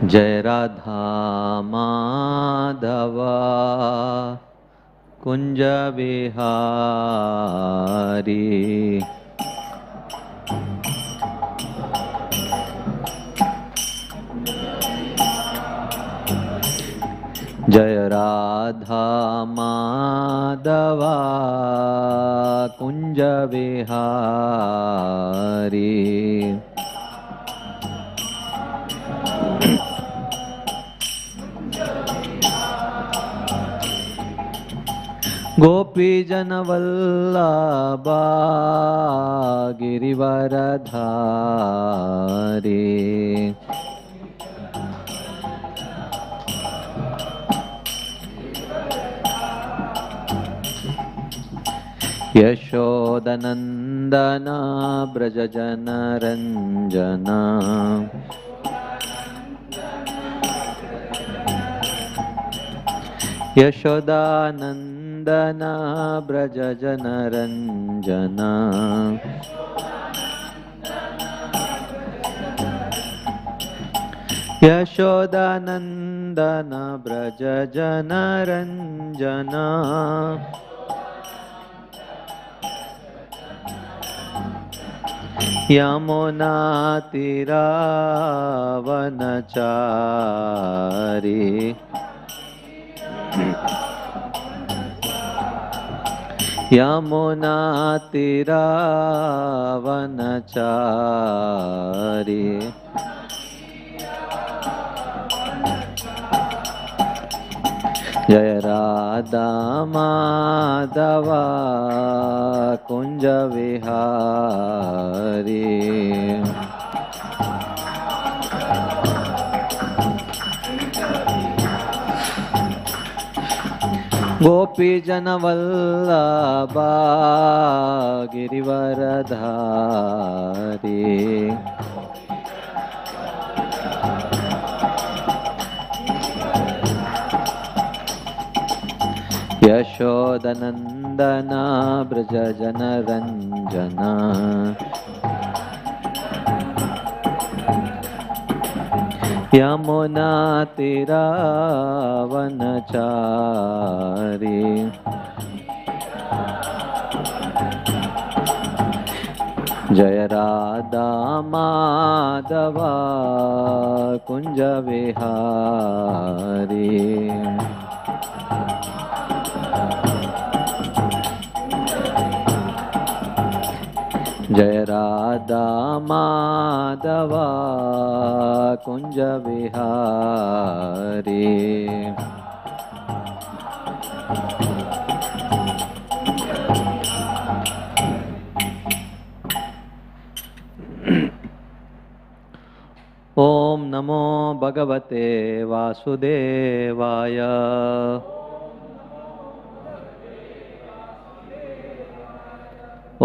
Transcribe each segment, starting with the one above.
जय राधा माधव कुंज विहारी। जय राधा माधवा कुंज विहारी। गोपी जन वल्लभा गिरिवरधारी। यशोदनंदन ब्रज जन रंजना। यशोदानंदन ब्रज जन रंजना। यशोदानंदन ब्रज जन रंजना। यमुना तीरावनचारी। यमुना तीरावनचारी। जय राधा माधवा कुंज विहारी। गोपी जन वल्लभा गिरिवरधारी। यशोदनंदन ब्रज जन रंजना। यमुना तीरावनचारी। जय राधा माधवा कुंज विहारी। जय राधा माधवा कुंज विहारी। ओम नमो भगवते वासुदेवाय।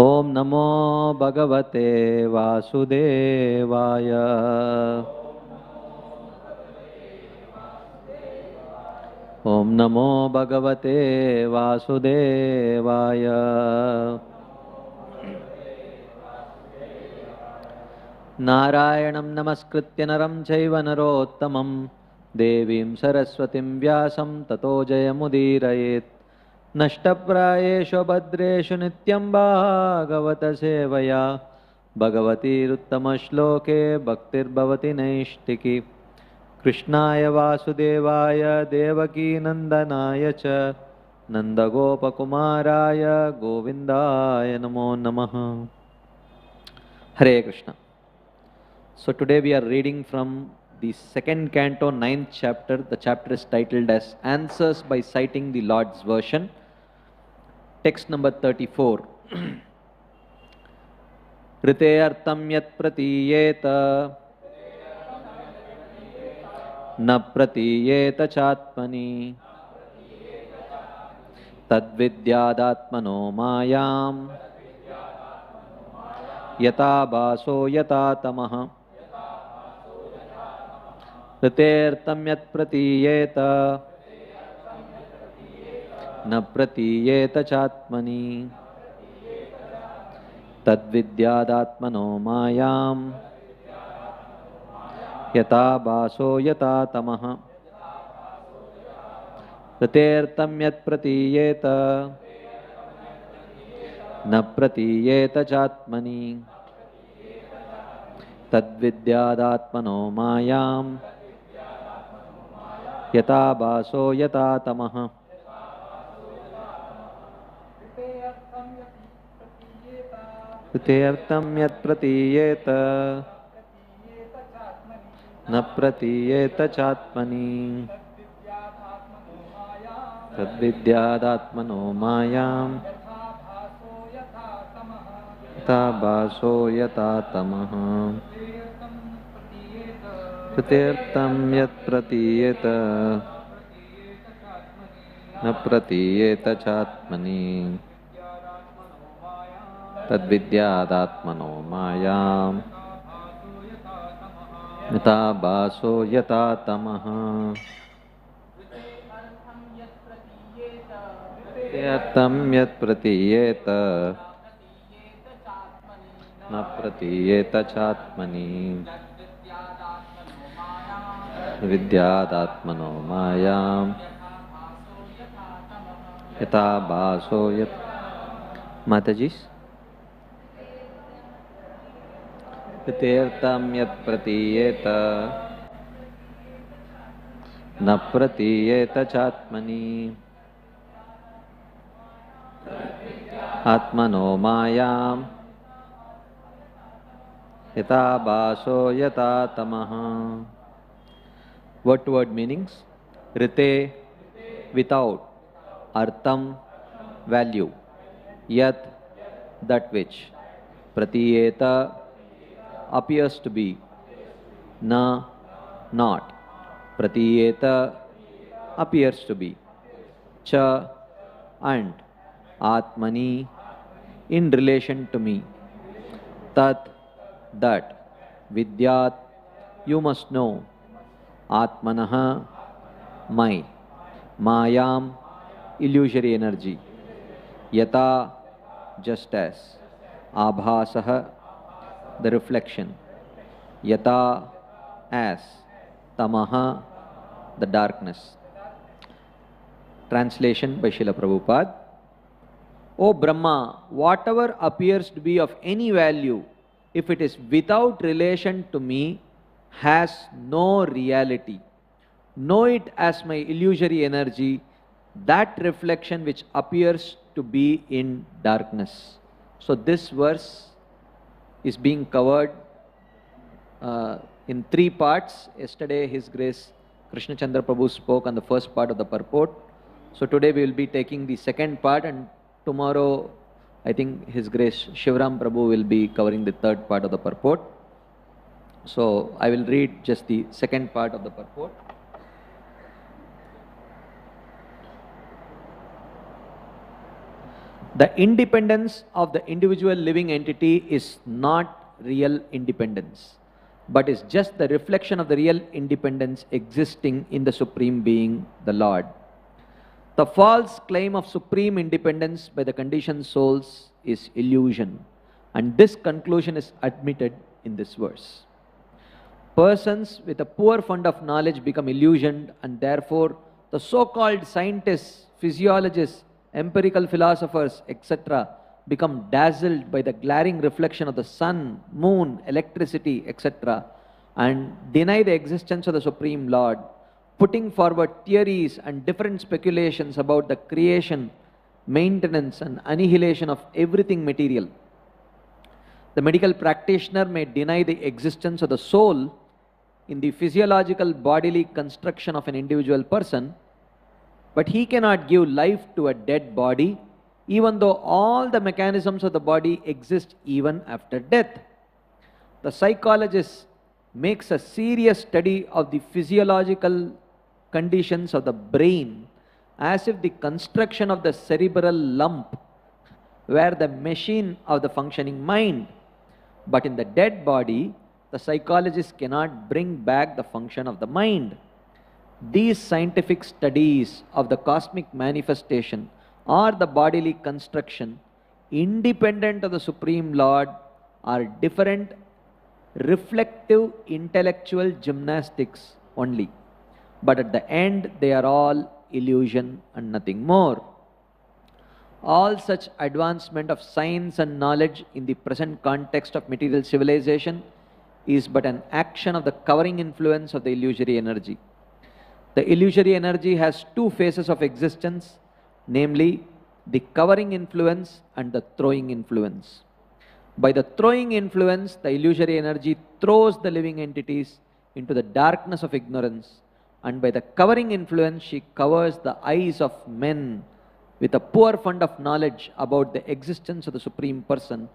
ओम नमो भगवते वासुदेवाय। ओम नमो भगवते वासुदेवाय। नारायणं नमस्कृत्य नरं चैव नरोत्तमं देवीं सरस्वतीं व्यासं ततो जयमुदीरयेत्। नष्टप्रायेषु भद्रेषु नित्यं भागवत सेवया भगवतीरुत्तमश्लोके भक्तिर्भवति नैष्टिकी। कृष्णाय वासुदेवाय देवकीनन्दनाय च नन्दगोपकुमाराय गोविन्दाय नमो नमः। Hare Krishna. So today we are reading from the second canto, 9th chapter. The chapter is titled as Answers by Citing the Lord's Version. Text number 34. Rite artam yat pratiyeta na pratiyeta chatmani tadvidyadatmano mayam yata baso yata tamaha. Riteartam yat pratiyeta na pratiyeta chatmani tadvidyadatmano mayam यथा भासो यथा तमः ऋतेऽर्थं यत् प्रतीयेत न प्रतीयेत चात्मनि तद्विद्यादात्मनो मायां यथा भासो यथा तमः। ऋतेऽर्थं यत् प्रतीयेत न प्रतीयेत चात्मनि तद्विद्यादात्मनो मायां यथा भासो यथा तमः। ऋतेऽर्थं यत् प्रतीयेत न प्रतीयेत चात्मनि तद्विद्यादात्मनो मायां यथा भासो यथा तमः। ऋतेऽर्थं यत् प्रतीयेत न प्रतीयेत चात्मनि विद्यादात्मनो मायां यथा भासो यत्। माताजी, ऋतेऽर्थं यत् प्रतीयेत न प्रतीयेत चात्मनि आत्मनो मायां यथा भासो यथा तमः। Word to word meanings: Rite, without; Artham, value; Yat, that which; Pratiyeta, appears to be; Na, not; Pratiyeta, appears to be; Cha, and; Atmani, in relation to me; Tat, that; Vidyat, you must know; Atmanaha, my; Mayam, illusory energy; Yata, just as; Abhasaha, the reflection; Yata, as; Tamaha, the darkness. Translation by Srila Prabhupada. O Brahma, whatever appears to be of any value, if it is without relation to me, has no reality. Know it as my illusory energy, that reflection which appears to be in darkness. So this verse is being covered in three parts. Yesterday His Grace Krishna Chandra Prabhu spoke on the first part of the purport. So today we will be taking the second part, and tomorrow I think His Grace Shivram Prabhu will be covering the third part of the purport. So I will read just the second part of the purport. The independence of the individual living entity is not real independence, but is just the reflection of the real independence existing in the Supreme Being, the Lord. The false claim of supreme independence by the conditioned souls is illusion, and this conclusion is admitted in this verse. Persons with a poor fund of knowledge become illusioned, and therefore the so-called scientists, physiologists, empirical philosophers, etc. become dazzled by the glaring reflection of the sun, moon, electricity, etc. and deny the existence of the Supreme Lord, putting forward theories and different speculations about the creation, maintenance and annihilation of everything material. The medical practitioner may deny the existence of the soul in the physiological bodily construction of an individual person, but he cannot give life to a dead body, even though all the mechanisms of the body exist even after death. The psychologist makes a serious study of the physiological conditions of the brain, as if the construction of the cerebral lump were the machine of the functioning mind. But in the dead body, the psychologist cannot bring back the function of the mind. These scientific studies of the cosmic manifestation or the bodily construction, independent of the Supreme Lord, are different reflective intellectual gymnastics only. But at the end, they are all illusion and nothing more. All such advancement of science and knowledge in the present context of material civilization is but an action of the covering influence of the illusory energy. The illusory energy has two phases of existence, namely the covering influence and the throwing influence. By the throwing influence, the illusory energy throws the living entities into the darkness of ignorance, and by the covering influence, she covers the eyes of men with a poor fund of knowledge about the existence of the Supreme Person,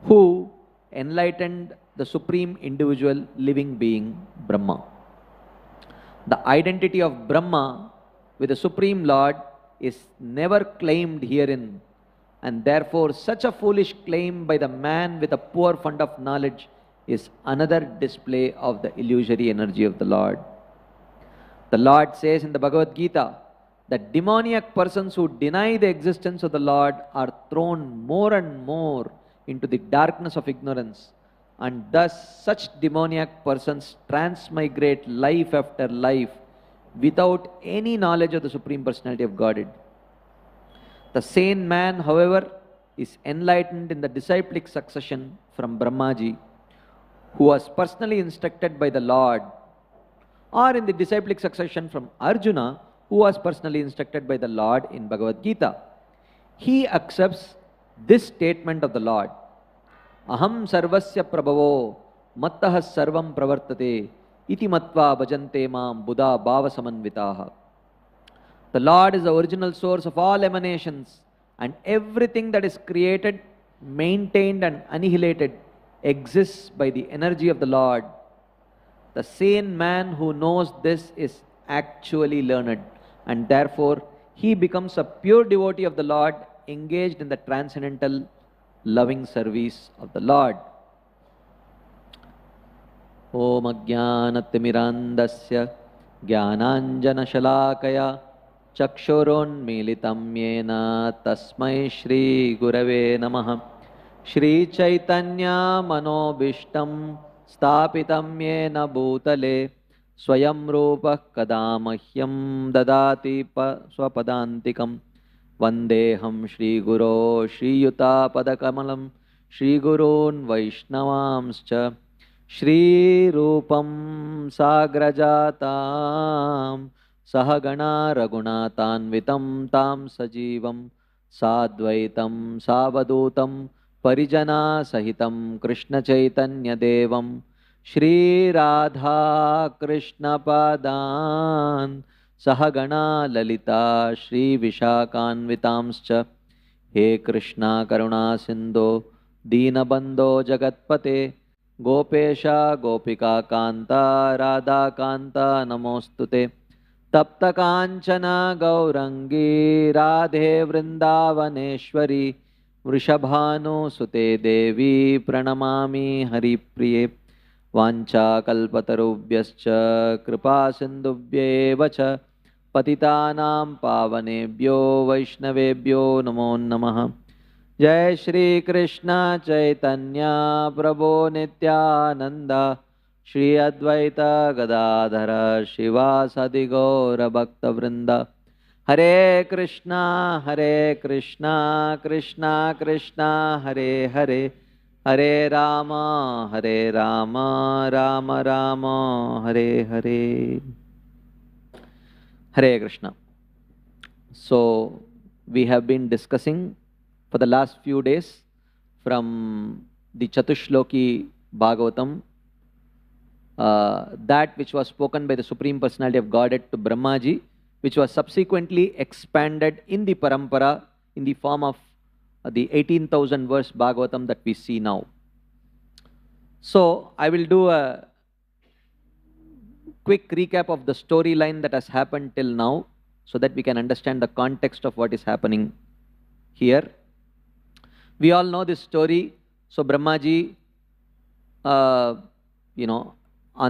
who enlightened the Supreme Individual Living Being, Brahma. The identity of Brahma with the Supreme Lord is never claimed herein, and therefore such a foolish claim by the man with a poor fund of knowledge is another display of the illusory energy of the Lord. The Lord says in the Bhagavad Gita that demoniac persons who deny the existence of the Lord are thrown more and more into the darkness of ignorance, and thus such demoniac persons transmigrate life after life without any knowledge of the Supreme Personality of Godhead. The sane man, however, is enlightened in the disciplic succession from Brahmaji, who was personally instructed by the Lord, or in the disciplic succession from Arjuna, who was personally instructed by the Lord in Bhagavad Gita. He accepts this statement of the Lord, Aham sarvasya prabhavo mattah sarvam pravartate iti matva bhajante mam buddha bhava samanvitaha. The Lord is the original source of all emanations, and everything that is created, maintained and annihilated exists by the energy of the Lord. The sane man who knows this is actually learned, and therefore he becomes a pure devotee of the Lord, engaged in the transcendental loving service of the Lord. Om Ajnanatimirandasya Jnananjana Shalakaya Chakshurunmilitam Yena Tasmai Shri Gurave Namaha. Shri Chaitanya Manobishtam Stapitam Yena Bhutale Swayam Rupa Kadamahyam Dadati Swapadantikam Vandeham Shri Guru Shri Yuta Padakamalam Shri Gurun Vaishnavamscha Shri Rupam Sagrajatam Sahagana Raghunatanvitam Tam Sajivam Sadvaitam Savadutam Parijana Sahitam Krishna Chaitanya Devam Shri Radha Krishna Padan Sahagana Lalita Shri Vishakanvitamscha He Krishna Karuna Sindho Deenabandho Jagatpate Gopesha Gopika Kanta Radha Kanta Namostute Tapta Kanchana Gaurangi Radhe Vrindavaneshwari Vrishabhanu Sute Devi Pranamami Haripriye Vancha Kalpatarubhyascha Kripa Sindhubhyeva cha Patitanam Pavanebhyo Vaishnavebhyo Namo Namaha. Jai Shri Krishna Chaitanya Prabhu Nityananda Shri Advaita Gadadhara Shivasadi Gaura Bhakta Vrinda. Hare Krishna Krishna Krishna Hare Hare Hare Rama Rama Rama Hare Hare. Hare Krishna. So we have been discussing for the last few days from the Chatushloki Bhagavatam, that which was spoken by the Supreme Personality of Godhead to Brahmaji, which was subsequently expanded in the Parampara in the form of the 18,000 verse Bhagavatam that we see now. So I will do a quick recap of the storyline that has happened till now, so that we can understand the context of what is happening here. We all know this story. So Brahmaji, on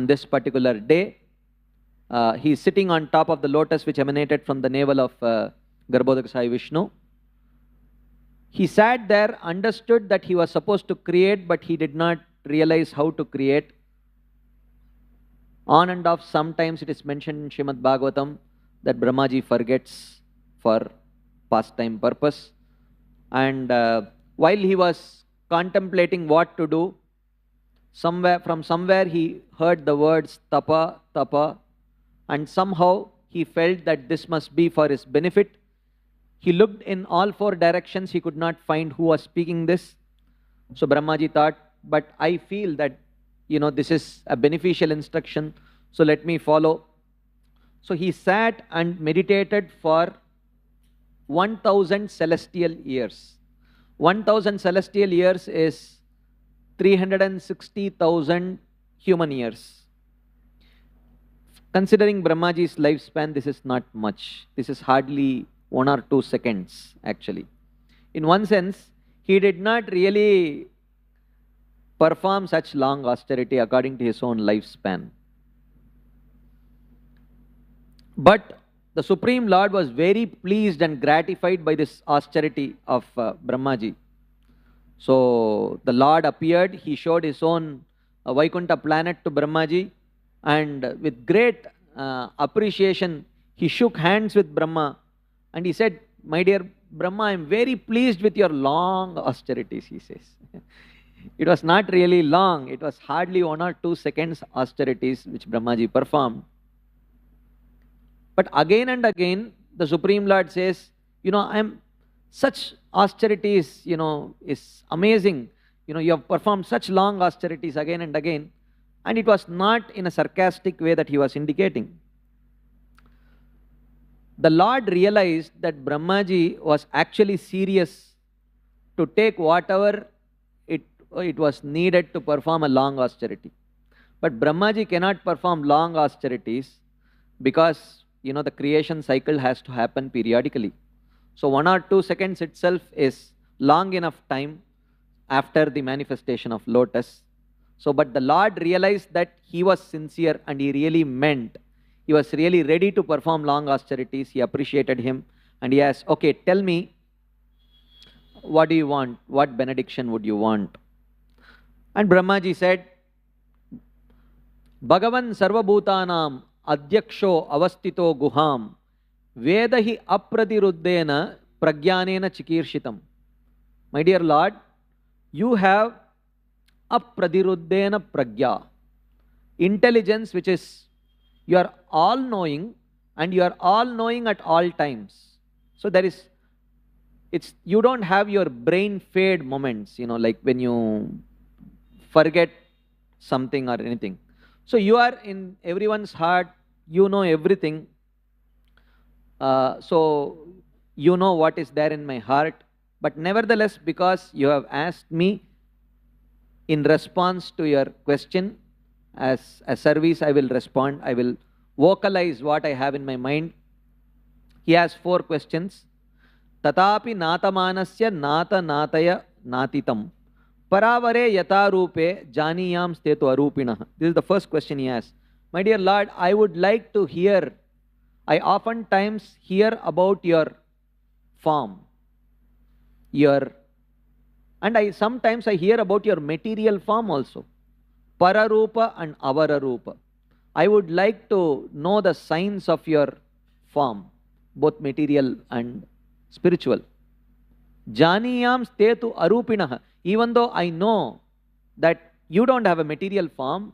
this particular day, he is sitting on top of the lotus which emanated from the navel of Garbhodaka Sai Vishnu. He sat there, understood that he was supposed to create, but he did not realize how to create. On and off, sometimes it is mentioned in Srimad Bhagavatam that Brahmaji forgets for pastime purpose. And while he was contemplating what to do, from somewhere he heard the words tapa, tapa, and somehow he felt that this must be for his benefit. He looked in all four directions, he could not find who was speaking this. So Brahmaji thought, but I feel that, this is a beneficial instruction, so let me follow. So he sat and meditated for 1000 celestial years. 1000 celestial years is 360,000 human years. Considering Brahmaji's lifespan, this is not much. This is hardly 1 or 2 seconds, actually. In one sense, he did not really perform such long austerity according to his own lifespan. But the Supreme Lord was very pleased and gratified by this austerity of Brahmaji. So the Lord appeared, he showed his own Vaikuntha planet to Brahmaji, and with great appreciation, he shook hands with Brahma and he said, "My dear Brahma, I am very pleased with your long austerities," he says. It was not really long, it was hardly 1 or 2 seconds austerities which Brahmaji performed. But again and again, the Supreme Lord says, such austerities, is amazing. You have performed such long austerities again and again. And it was not in a sarcastic way that he was indicating. The Lord realized that Brahmaji was actually serious to take whatever it was needed to perform a long austerity. But Brahmaji cannot perform long austerities because, the creation cycle has to happen periodically. So 1 or 2 seconds itself is long enough time after the manifestation of lotus. So, but the Lord realized that he was sincere and he really meant, he was really ready to perform long austerities. He appreciated him and he asked, "Okay, tell me, what do you want? What benediction would you want?" And Brahmaji said, "Bhagavan sarvabhutanam adyaksho avastito guham vedahi apradiruddena pragyanena chikirshitam." My dear Lord, you have apradiruddena pragya, intelligence which is, you are all knowing and you are all knowing at all times. So you don't have your brain fade moments, like when you forget something or anything. So you are in everyone's heart, you know everything. So you know what is there in my heart. But nevertheless, because you have asked me, in response to your question, as a service, I will respond. I will vocalize what I have in my mind. He has 4 questions. Tatapi natamanasya nata nataya natitam paravare yata rupe janiyam stetu arupinah. This is the first question he has. My dear Lord, I would like to hear, I oftentimes hear about your form, and sometimes I hear about your material form also. Pararupa and avararupa. I would like to know the signs of your form, both material and spiritual. Janiyam stetu arupinah. Even though I know that you don't have a material form,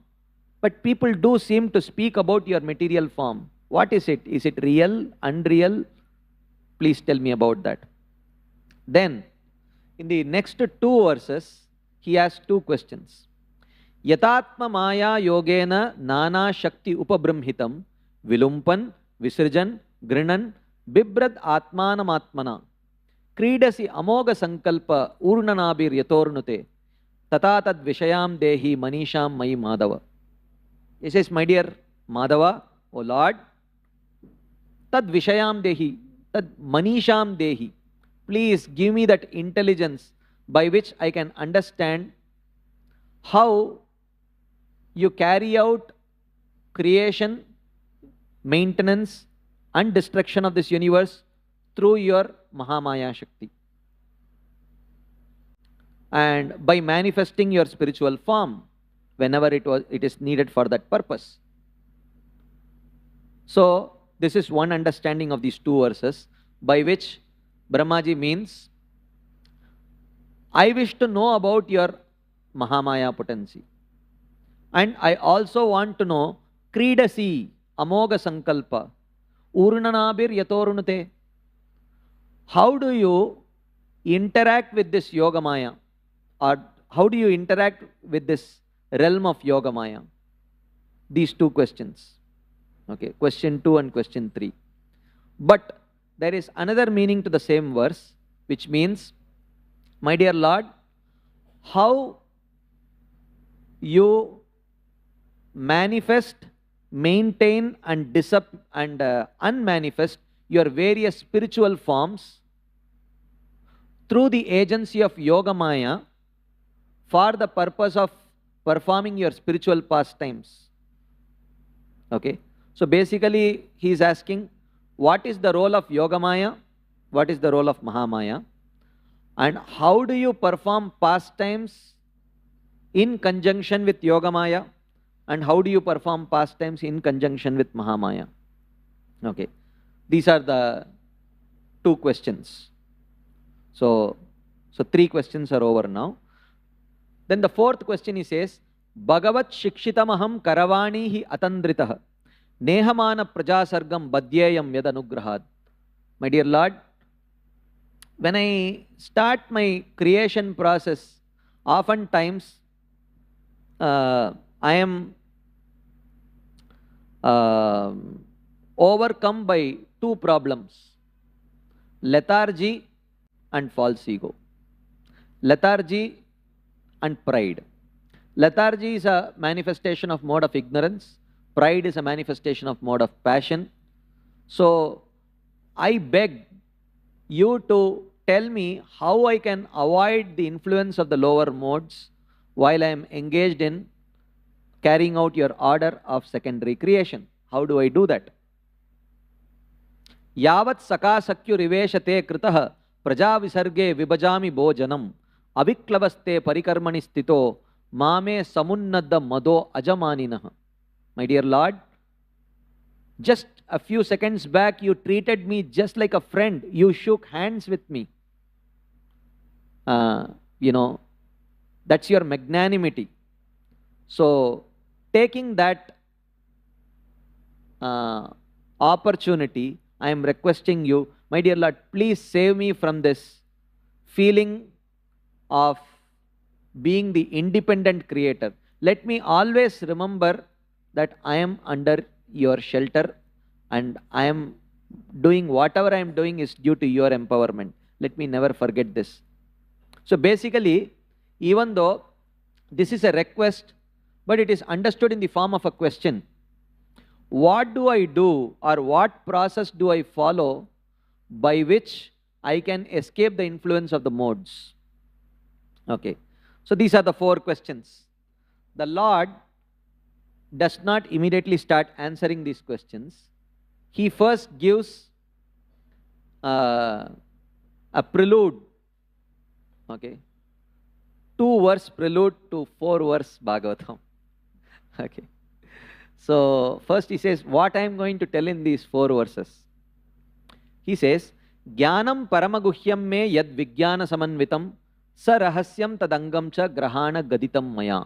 but people do seem to speak about your material form. What is it? Is it real, unreal? Please tell me about that. Then, in the next 2 verses, he has 2 questions. Yatatma maya yogena nana shakti upabramhitam vilumpan visrijan grinan bibrad atmanam atmana kridasi amoga sankalpa urnanabir yatornute tatatad vishayam dehi manisham mai madava. He says, my dear Madhava, O Lord, tad vishayam dehi, tad manisham dehi. Please give me that intelligence by which I can understand how you carry out creation, maintenance and destruction of this universe through your Mahamaya Shakti. and by manifesting your spiritual form whenever it is needed for that purpose. So this is one understanding of these two verses, by which Brahmaji means, I wish to know about your Mahamaya potency. And I also want to know Kridasi, Amoga Sankalpa, Urnanabir Yatorunute. How do you interact with this Yogamaya? Or how do you interact with this realm of Yogamaya? These two questions. Okay, question 2 and question 3. But there is another meaning to the same verse, which means, my dear Lord, how you manifest, maintain and unmanifest your various spiritual forms through the agency of Yogamaya for the purpose of performing your spiritual pastimes. Okay, so basically he is asking, what is the role of Yogamaya? What is the role of Mahamaya? And how do you perform pastimes in conjunction with Yogamaya? And how do you perform pastimes in conjunction with Mahamaya? Okay, these are the two questions. So 3 questions are over now. Then the 4th question he says, Bhagavat Shikshitamaham Karavani hi Atandritah Nehamana Prajasargam Badhyayam Yadanugrahad. My dear Lord, when I start my creation process, oftentimes I am overcome by 2 problems: lethargy and false ego. Lethargy and pride. Lethargy is a manifestation of mode of ignorance. Pride is a manifestation of mode of passion. So I beg you to tell me how I can avoid the influence of the lower modes while I am engaged in carrying out your order of secondary creation. How do I do that? Yavat sakasakyu riveshate kritah praja visarge vibajami bhojanam aviklavaste parikarmani stito mame samunnadda mado ajamaninaha. My dear Lord, just a few seconds back you treated me just like a friend. You shook hands with me. That's your magnanimity. So taking that opportunity, I am requesting you, my dear Lord, please save me from this feeling of being the independent creator. Let me always remember that I am under your shelter and I am doing whatever I am doing is due to your empowerment. Let me never forget this. So basically, even though this is a request, but it is understood in the form of a question. What do I do, or what process do I follow by which I can escape the influence of the modes? Okay, so these are the 4 questions. The Lord does not immediately start answering these questions. He first gives a prelude, okay, 2-verse prelude to 4-verse Bhagavatam. Okay, so first he says, what I am going to tell in these 4 verses. He says, Jnanam paramaguhyam me yad vijnana samanvitam sa rahasyam tadangam cha grahana gaditam maya.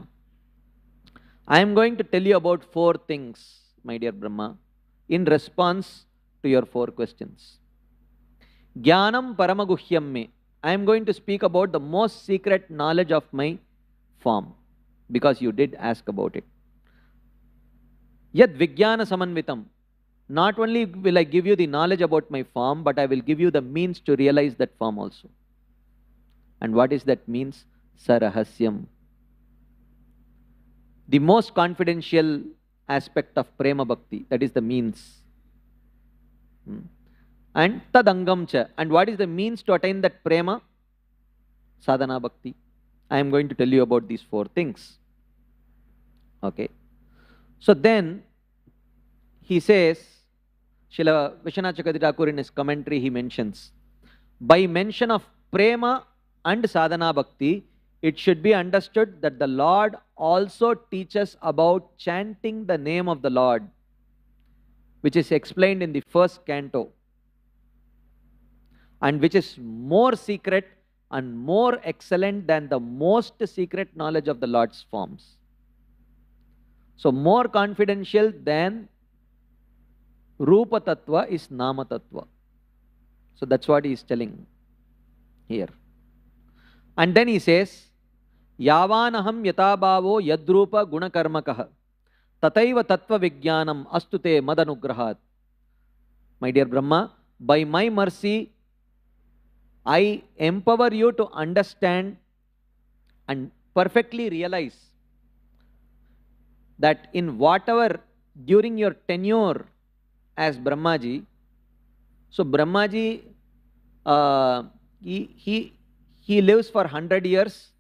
I am going to tell you about 4 things, my dear Brahma, in response to your 4 questions. Jnanam paramaguhyam me. I am going to speak about the most secret knowledge of my form, because you did ask about it. Yad vijnana samanvitam. Not only will I give you the knowledge about my form, but I will give you the means to realize that form also. And what is that means? Sarahasyam. The most confidential aspect of prema bhakti, that is the means. And tadangam cha. And what is the means to attain that prema? Sadhana bhakti. I am going to tell you about these 4 things. Okay. So then he says, Srila Vishwanath Chakravarti Thakur in his commentary he mentions, by mention of prema and sadhana bhakti, it should be understood that the Lord also teaches about chanting the name of the Lord, which is explained in the first canto, and which is more secret and more excellent than the most secret knowledge of the Lord's forms. So more confidential than Rupa Tattva is Nama Tattva. So that's what he is telling here. And then he says, Yavanaham yatabhavo yadrupa gunakarmakah tataiva tattva vijnanam astute madanugrahat. My dear Brahma, by my mercy, I empower you to understand and perfectly realize that in whatever during your tenure as Brahmaji, so Brahmaji, he lives for 100 years.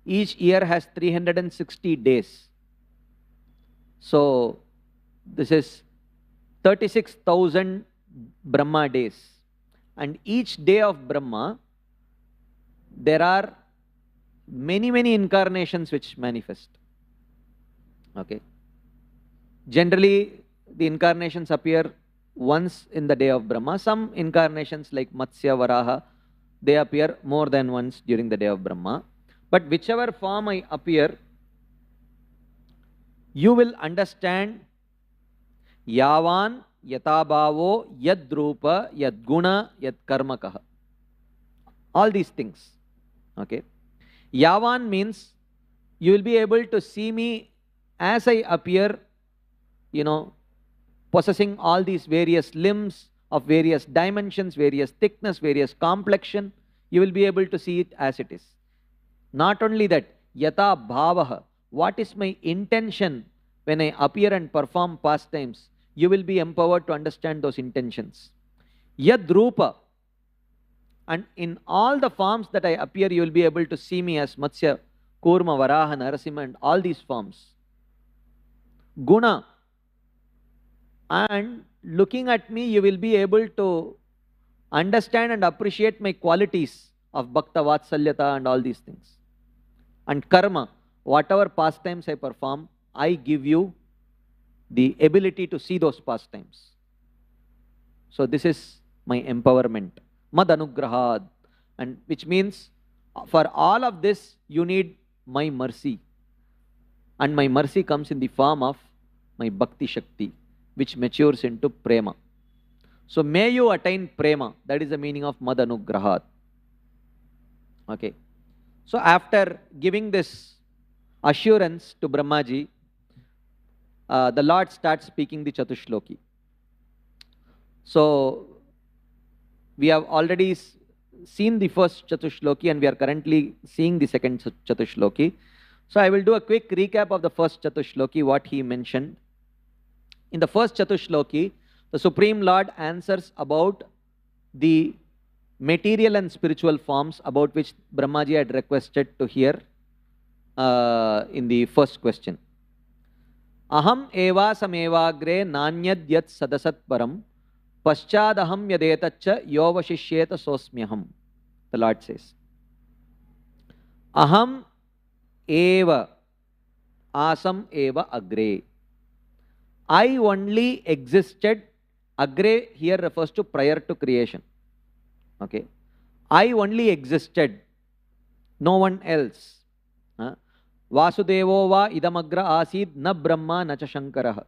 Each year has 360 days. So this is 36,000 Brahma days. And each day of Brahma, there are many incarnations which manifest. Okay. Generally, the incarnations appear once in the day of Brahma. Some incarnations like Matsya, Varaha, they appear more than once during the day of Brahma. But whichever form I appear, you will understand Yavan, Yatabhavo, Yadrupa, Yadguna, Yadkarmakaha. All these things. Okay. Yavan means you will be able to see me as I appear, possessing all these various limbs of various dimensions, various thickness, various complexion. You will be able to see it as it is. Not only that, Yata Bhavaha, what is my intention when I appear and perform pastimes? You will be empowered to understand those intentions. Yadrupa, and in all the forms that I appear, you will be able to see me as Matsya, Kurma, Varaha, Narasimha, and all these forms. Guna, and looking at me, you will be able to understand and appreciate my qualities of Bhakta, Vatsalyata, and all these things. And Karma, whatever pastimes I perform, I give you the ability to see those pastimes. So this is my empowerment. Mad anugrahad, and which means for all of this you need my mercy. And my mercy comes in the form of my Bhakti Shakti, which matures into Prema. So may you attain Prema. That is the meaning of Mad anugrahad. Okay. So after giving this assurance to Brahmaji, the Lord starts speaking the Chatushloki. So we have already seen the first Chatushloki and we are currently seeing the second Chatushloki. So I will do a quick recap of the first Chatushloki, what he mentioned. In the first Chatushloki, the Supreme Lord answers about the material and spiritual forms about which Brahmaji had requested to hear in the first question. Aham eva samevagre nanyad yat sadasat param paschadaham yadetacha yovashishyeta sosmyaham. The Lord says, Aham eva asam eva agre. I only existed. Agre here refers to prior to creation. Okay. I only existed. No one else. Vasudevo va idamagra asid na Brahma na cha Shankaraha.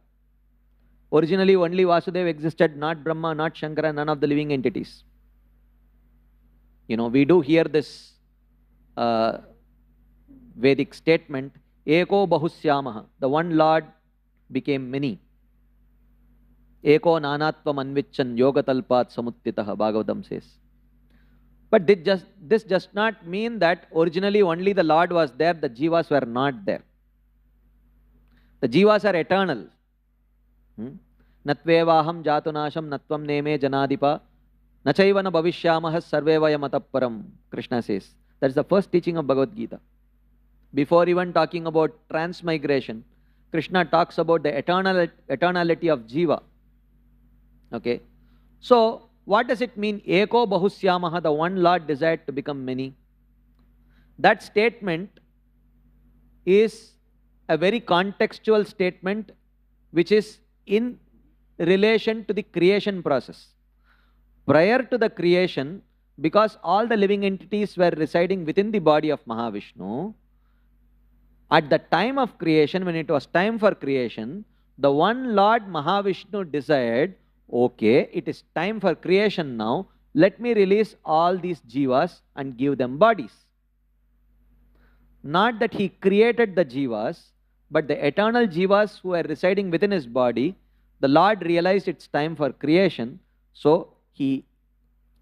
Originally only Vasudeva existed, not Brahma, not Shankara, none of the living entities. We do hear this Vedic statement, Eko Bahusyamaha, the one Lord became many. Eko Nanatvam Anvichan Yogatalpat Samuttitaha, Bhagavatam says. But this does not mean that originally only the Lord was there, the Jivas were not there. The Jivas are eternal. Natvevaham jatunasham natvam neme janadipa nachaivana bhavishyamah sarvevaya matapparam, Krishna says. That's the first teaching of Bhagavad Gita. Before even talking about transmigration, Krishna talks about the eternality of Jiva. Okay. So, what does it mean? Eko Bahusyamaha, the one Lord desired to become many. That statement is a very contextual statement which is in relation to the creation process. Prior to the creation, because all the living entities were residing within the body of Mahavishnu, at the time of creation, when it was time for creation, the one Lord Mahavishnu desired, okay, it is time for creation now, let me release all these jivas and give them bodies. Not that he created the jivas, but the eternal jivas who are residing within his body, the Lord realized it's time for creation, so he,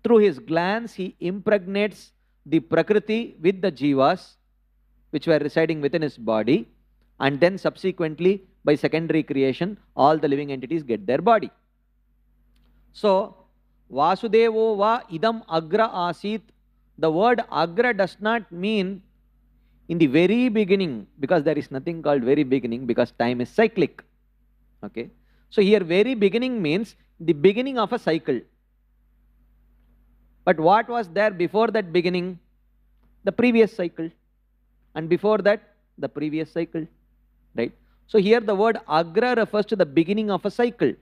through his glance, he impregnates the Prakriti with the jivas which were residing within his body, and then subsequently by secondary creation all the living entities get their body. So Vasudevo va idam agra asit, the word agra does not mean in the very beginning, because there is nothing called very beginning, because time is cyclic. Okay, so here very beginning means the beginning of a cycle. But what was there before that beginning? The previous cycle. And before that, the previous cycle. Right? So here the word agra refers to the beginning of a cycle.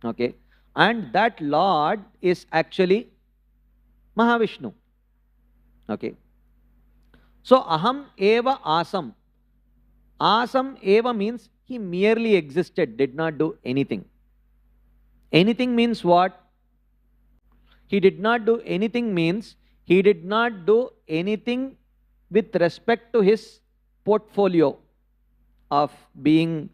Okay? And that Lord is actually Mahavishnu. Okay? So aham eva asam. Asam eva means he merely existed, did not do anything. Anything means what? He did not do anything means he did not do anything with respect to his portfolio of being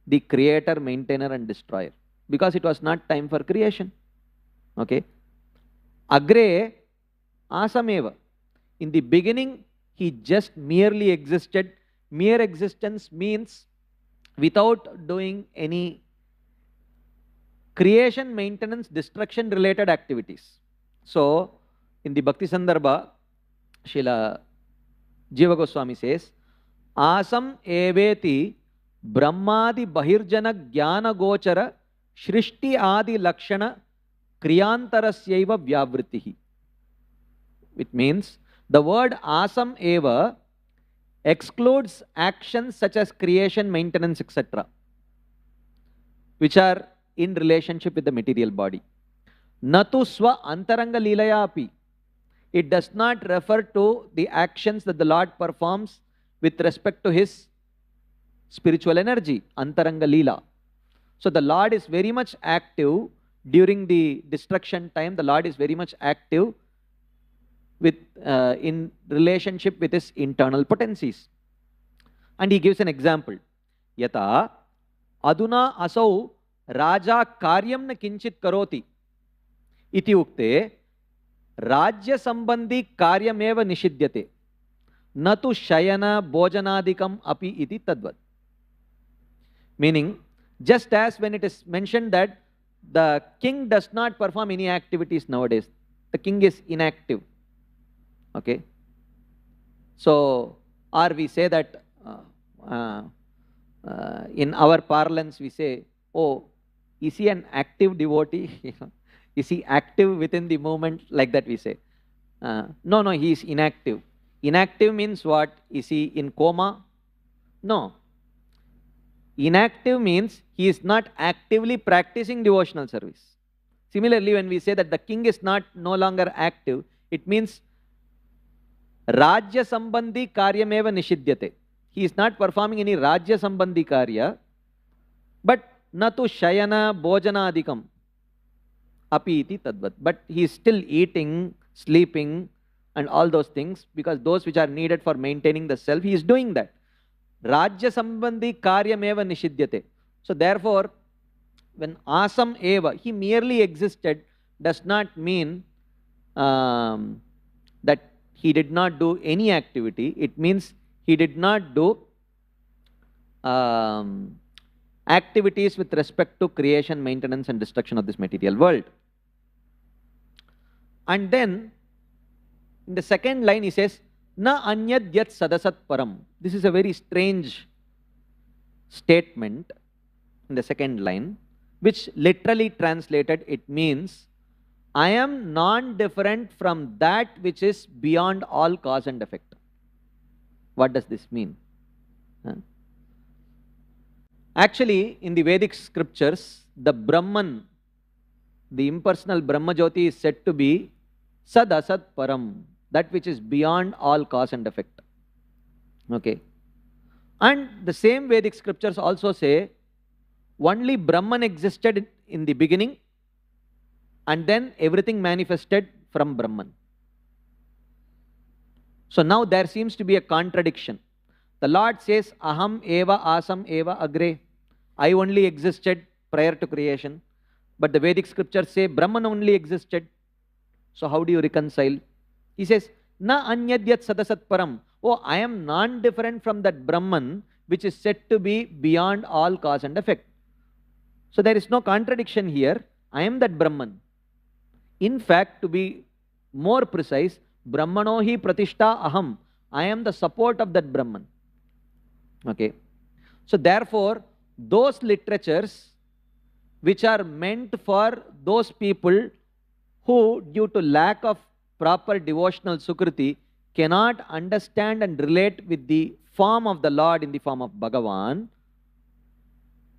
the creator, maintainer and destroyer, because it was not time for creation. Okay. Agre asameva. In the beginning, he just merely existed. Mere existence means without doing any creation, maintenance, destruction related activities. So, in the Bhakti Sandarbha, Srila Jiva Goswami says, Asam eveti brahmadi bahirjana jnana gochara shrishti adi lakshana kriyantarasyaiva vyavrittihi. It means the word asam eva excludes actions such as creation, maintenance, etc., which are in relationship with the material body. Natu swa antaranga leelaya api. It does not refer to the actions that the Lord performs with respect to his spiritual energy, antaranga leela. So the Lord is very much active during the destruction time. The Lord is very much active with in relationship with his internal potencies. And he gives an example. Yata aduna asau raja karyam na kinchit karoti iti ukte राज्य संबंधी कार्यमेव निषिध्यते न तु शयन भोजनादिकम अपि इति तद्वत्. Meaning, just as when it is mentioned that the king does not perform any activities nowadays, the king is inactive. Okay. So, or we say that in our parlance we say, oh, is he an active devotee? Is he active within the movement? Like that we say. No, he is inactive. Inactive means what? Is he in coma? No. Inactive means he is not actively practicing devotional service. Similarly, when we say that the king is no longer active, it means Rajya Sambandhi Karyameva Nishidyate. He is not performing any Rajya Sambandhi Karya, but Natu Shayana Bhojana Adikam. Api iti tadvat. But he is still eating, sleeping, and all those things, because those which are needed for maintaining the self, he is doing that. Rajya Sambandhi Karyameva Nishidyate. So therefore, when Asam Eva, he merely existed, does not mean that he did not do any activity. It means he did not do activities with respect to creation, maintenance and destruction of this material world. And then in the second line he says, Na anyad yat sadasat param. This is a very strange statement in the second line, which literally translated it means, I am non-different from that which is beyond all cause and effect. What does this mean? Huh? Actually, in the Vedic scriptures, the Brahman, the impersonal Brahmajyoti is said to be Sad Asat Param, that which is beyond all cause and effect. Okay. And the same Vedic scriptures also say only Brahman existed in the beginning and then everything manifested from Brahman. So now there seems to be a contradiction. The Lord says, Aham eva asam eva agre. I only existed prior to creation. But the Vedic scriptures say Brahman only existed. So how do you reconcile? He says, Na anyadyat sadasat param. Oh, I am non-different from that Brahman which is said to be beyond all cause and effect. So there is no contradiction here. I am that Brahman. In fact, to be more precise, Brahmano hi pratishta aham. I am the support of that Brahman. Okay. So therefore, those literatures which are meant for those people who, due to lack of proper devotional sukriti, cannot understand and relate with the form of the Lord in the form of Bhagavan,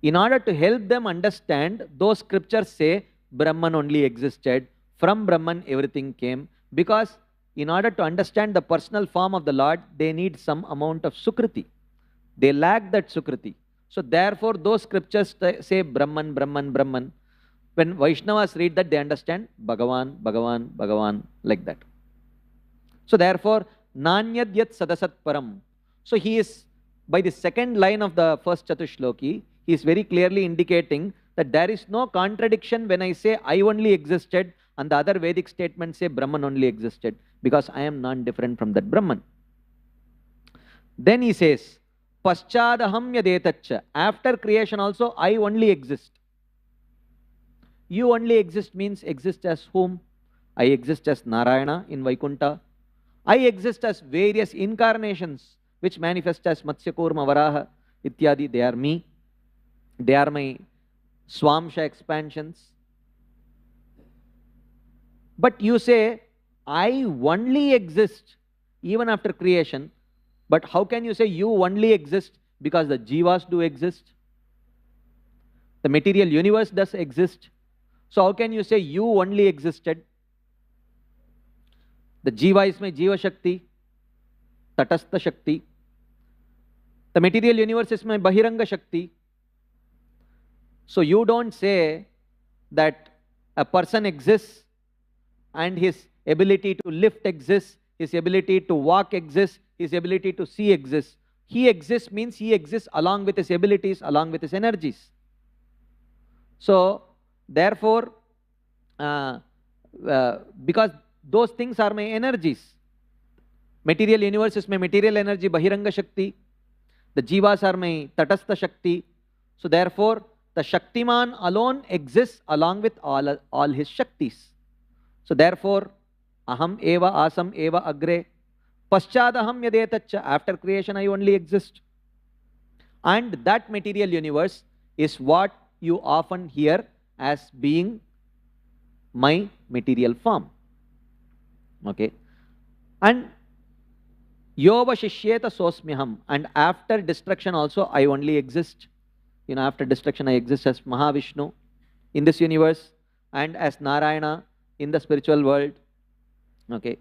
in order to help them understand, those scriptures say Brahman only existed, from Brahman everything came, because in order to understand the personal form of the Lord, they need some amount of sukriti. They lack that sukriti. So therefore, those scriptures say Brahman, Brahman, Brahman. When Vaishnavas read that, they understand Bhagavan, Bhagavan, Bhagavan, like that. So therefore, Nanyadyat Sadasat Param. So he is, by the second line of the first Chatushloki, he is very clearly indicating that there is no contradiction when I say I only existed and the other Vedic statements say Brahman only existed, because I am non-different from that Brahman. Then he says, Paschadaham yadetacha. After creation also, I only exist. You only exist means exist as whom? I exist as Narayana in Vaikuntha. I exist as various incarnations which manifest as Matsya Kurma Varaha Ityadi. They are me. They are my Swamsha expansions. But you say, I only exist even after creation. But how can you say you only exist? Because the Jivas do exist. The material universe does exist. So how can you say you only existed? The Jiva is my Jiva Shakti, Tatastha Shakti. The material universe is my Bahiranga Shakti. So you don't say that a person exists and his ability to lift exists, his ability to walk exists, his ability to see exists. He exists means he exists along with his abilities, along with his energies. So therefore, because those things are my energies. Material universe is my material energy, Bahiranga Shakti. The Jivas are my Tatastha Shakti. So therefore, the Shaktiman alone exists along with all his Shaktis. So therefore, Aham eva asam eva agre. Paschadaham yadetacha. After creation, I only exist. And that material universe is what you often hear as being my material form. Okay. And Yova Shishyeta Sosmyaham. And after destruction also, I only exist. After destruction, I exist as Mahavishnu in this universe and as Narayana in the spiritual world. Okay.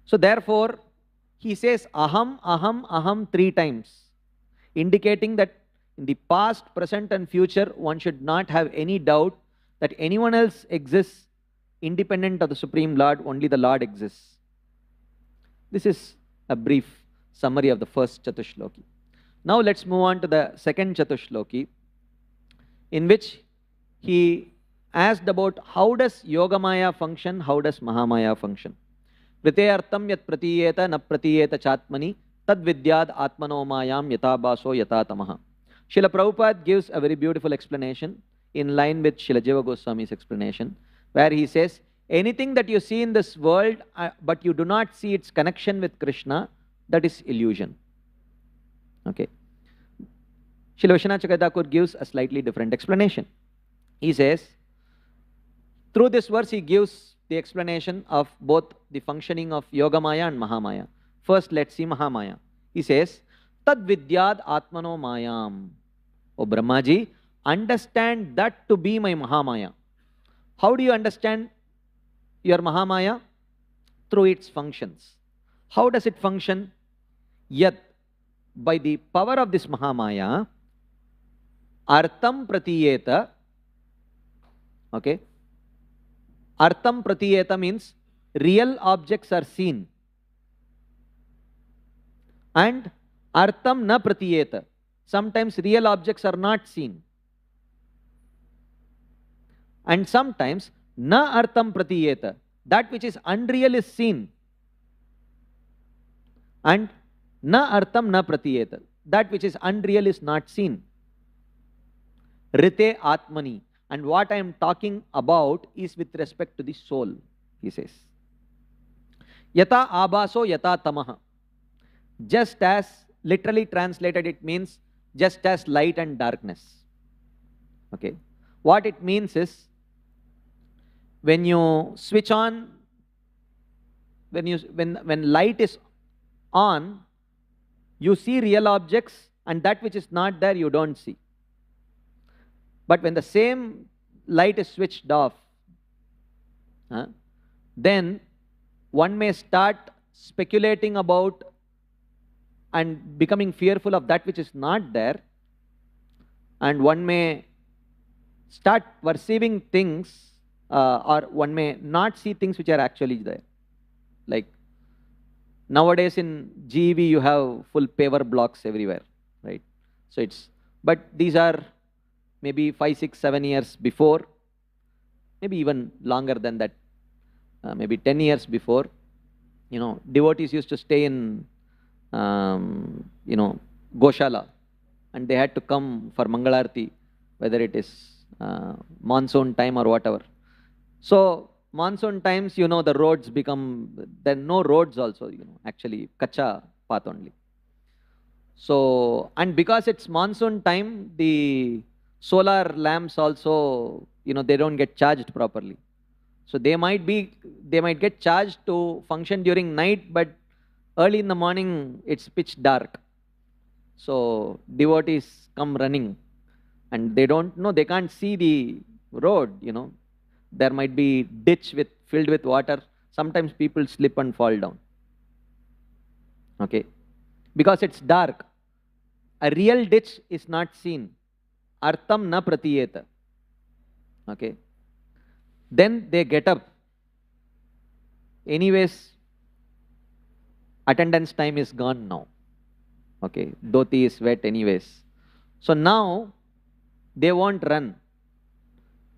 So therefore, he says Aham, Aham, Aham 3 times, indicating that in the past, present and future, one should not have any doubt that anyone else exists independent of the Supreme Lord, only the Lord exists. This is a brief summary of the first Chatushloki. Now let's move on to the second Chatushloki, in which he asked about how does Yogamaya function, how does Mahamaya function. Priteyartam yat pratiyeta na pratiyeta chatmani tad vidyad atmano mayam yata baso yata tamaha. Srila Prabhupada gives a very beautiful explanation in line with Srila Jiva Goswami's explanation, where he says, anything that you see in this world, but you do not see its connection with Krishna, that is illusion. Okay. Srila Vishwanath Chakravarti Thakur gives a slightly different explanation. He says, through this verse, he gives the explanation of both the functioning of Yogamaya and Mahamaya. First, let's see Mahamaya. He says, Tad vidyad atmano mayam. O Brahmaji, understand that to be my Mahamaya. How do you understand your Mahamaya? Through its functions. How does it function? Yat, by the power of this Mahamaya, artham pratiyeta. Okay. Artham pratiyeta means real objects are seen. And artham na pratiyeta. Sometimes real objects are not seen. And sometimes na artham pratiyeta. That which is unreal is seen. And na artham na pratiyeta. That which is unreal is not seen. Rite atmani. And what I am talking about is with respect to the soul, he says. Yata abaso yata tamaha. Just as, literally translated, it means just as light and darkness. Okay. What it means is, when you switch on, when light is on, you see real objects, and that which is not there you don't see. But when the same light is switched off, then one may start speculating about and becoming fearful of that which is not there, and one may start perceiving things, or one may not see things which are actually there. Like nowadays in GEV you have full paver blocks everywhere, right? So but these are maybe 5, 6, 7 years before, maybe even longer than that, maybe 10 years before, devotees used to stay in, Goshala, and they had to come for Mangalarti, whether it is monsoon time or whatever. So monsoon times, the roads become, there are no roads also, actually kacha path only. So, and because it's monsoon time, the solar lamps also, they don't get charged properly. So they might get charged to function during night, but early in the morning it's pitch dark. So devotees come running, and they don't know, they can't see the road, There might be ditch filled with water. Sometimes people slip and fall down. Okay. Because it's dark. A real ditch is not seen. Artham na pratiyeta. Okay. Then they get up. Anyways, attendance time is gone now. Okay. Dhoti is wet anyways. So now they won't run.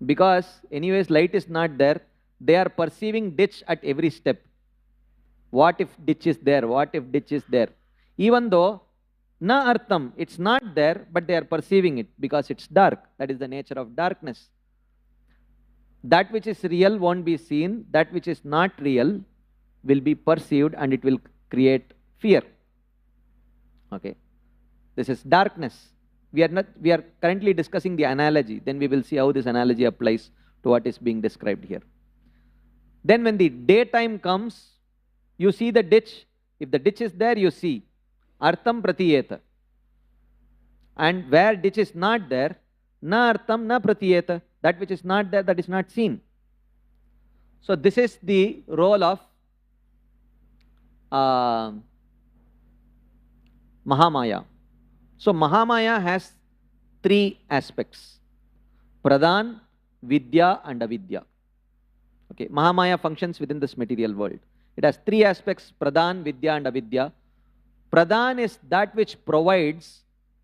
Because anyways light is not there, they are perceiving ditch at every step. What if ditch is there? What if ditch is there? Even though na artham, it's not there, but they are perceiving it because it's dark. That is the nature of darkness. That which is real won't be seen. That which is not real will be perceived, and it will create fear. Okay. This is darkness. We are currently discussing the analogy. Then we will see how this analogy applies to what is being described here. Then when the daytime comes, you see the ditch. If the ditch is there, you see. Artham pratiyeta. And where ditch is not there, na artham na pratiyeta. That which is not there, that is not seen. So this is the role of Mahamaya. So Mahamaya has 3 aspects: Pradhan, Vidya and Avidya. Okay, Mahamaya functions within this material world. It has 3 aspects: Pradhan, Vidya and Avidya. Pradhan is that which provides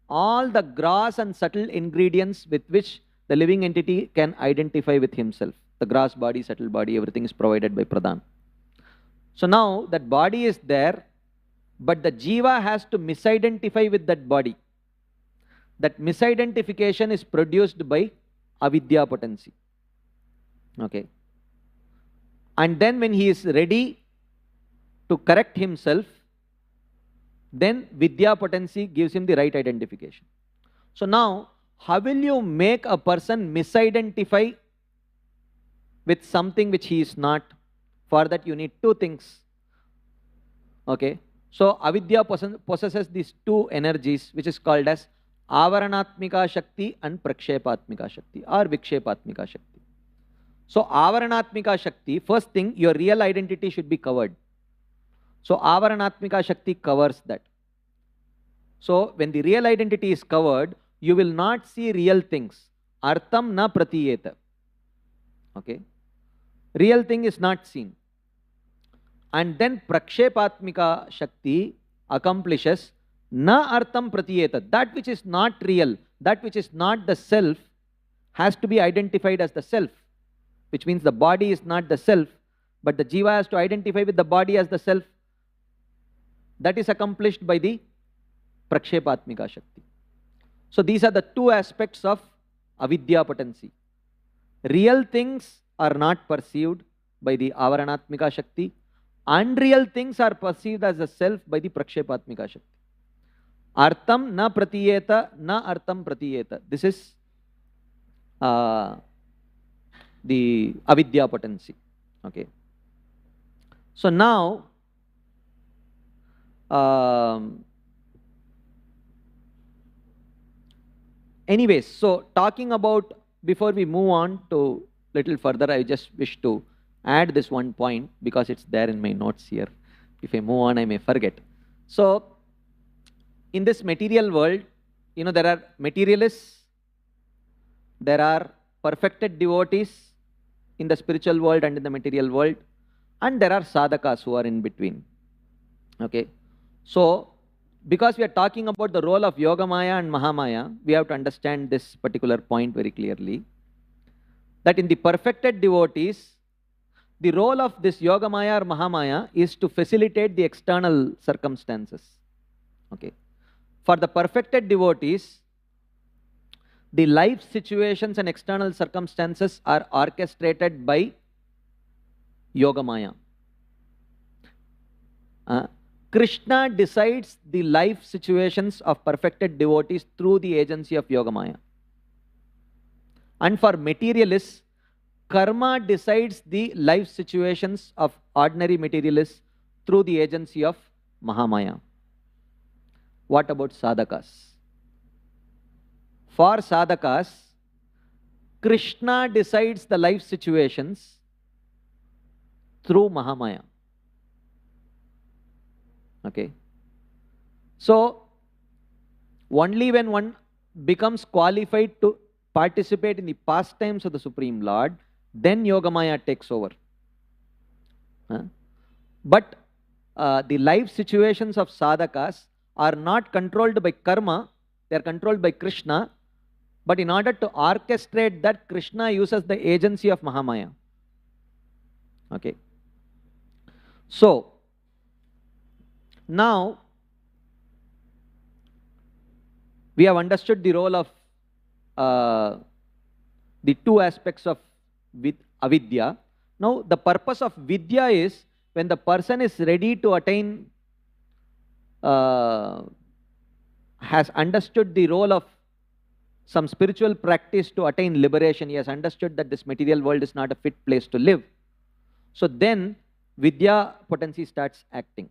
all the gross and subtle ingredients with which the living entity can identify with himself. The gross body, subtle body, everything is provided by Pradhan. So now that body is there, but the jiva has to misidentify with that body. That misidentification is produced by avidya potency. Okay. And then when he is ready to correct himself, then vidya potency gives him the right identification. So now, how will you make a person misidentify with something which he is not? For that you need 2 things. Okay. So avidya possesses these two energies, which is called as avaranatmika shakti and prakshepatmika shakti or vikshepatmika shakti. So avaranatmika shakti, first thing, your real identity should be covered. So avaranatmika shakti covers that. So when the real identity is covered, you will not see real things. Artham na pratiyeta. Okay. Real thing is not seen. And then prakshepatmika shakti accomplishes na artham pratiyeta. That which is not real, that which is not the self, has to be identified as the self, which means the body is not the self, but the jiva has to identify with the body as the self. That is accomplished by the prakshepatmika shakti. So these are the two aspects of avidya potency. Real things are not perceived by the avaranatmika shakti. Unreal things are perceived as a self by the prakshepatmika shakti. Artham na pratiyeta, na artham pratiyeta. This is the avidya potency. Okay. So now, anyways, so talking about, before we move on to little further, I just wish to add this one point because it's there in my notes here. If I move on, I may forget. So in this material world, there are materialists, there are perfected devotees in the spiritual world and in the material world, and there are sadhakas who are in between. Okay. So because we are talking about the role of Yogamaya and Mahamaya, we have to understand this particular point very clearly. That in the perfected devotees, the role of this Yogamaya or Mahamaya is to facilitate the external circumstances. Okay. For the perfected devotees, the life situations and external circumstances are orchestrated by Yogamaya. Krishna decides the life situations of perfected devotees through the agency of Yogamaya. And for materialists, karma decides the life situations of ordinary materialists through the agency of Mahamaya. What about sadhakas? For sadhakas, Krishna decides the life situations through Mahamaya. Okay. So only when one becomes qualified to participate in the pastimes of the Supreme Lord, then Yogamaya takes over. But the life situations of sadhakas are not controlled by karma, they are controlled by Krishna. But in order to orchestrate that, Krishna uses the agency of Mahamaya. Okay. So now we have understood the role of the two aspects of avidya. Now the purpose of vidya is when the person is ready to attain, has understood the role of some spiritual practice to attain liberation. He has understood that this material world is not a fit place to live. So then vidya potency starts acting.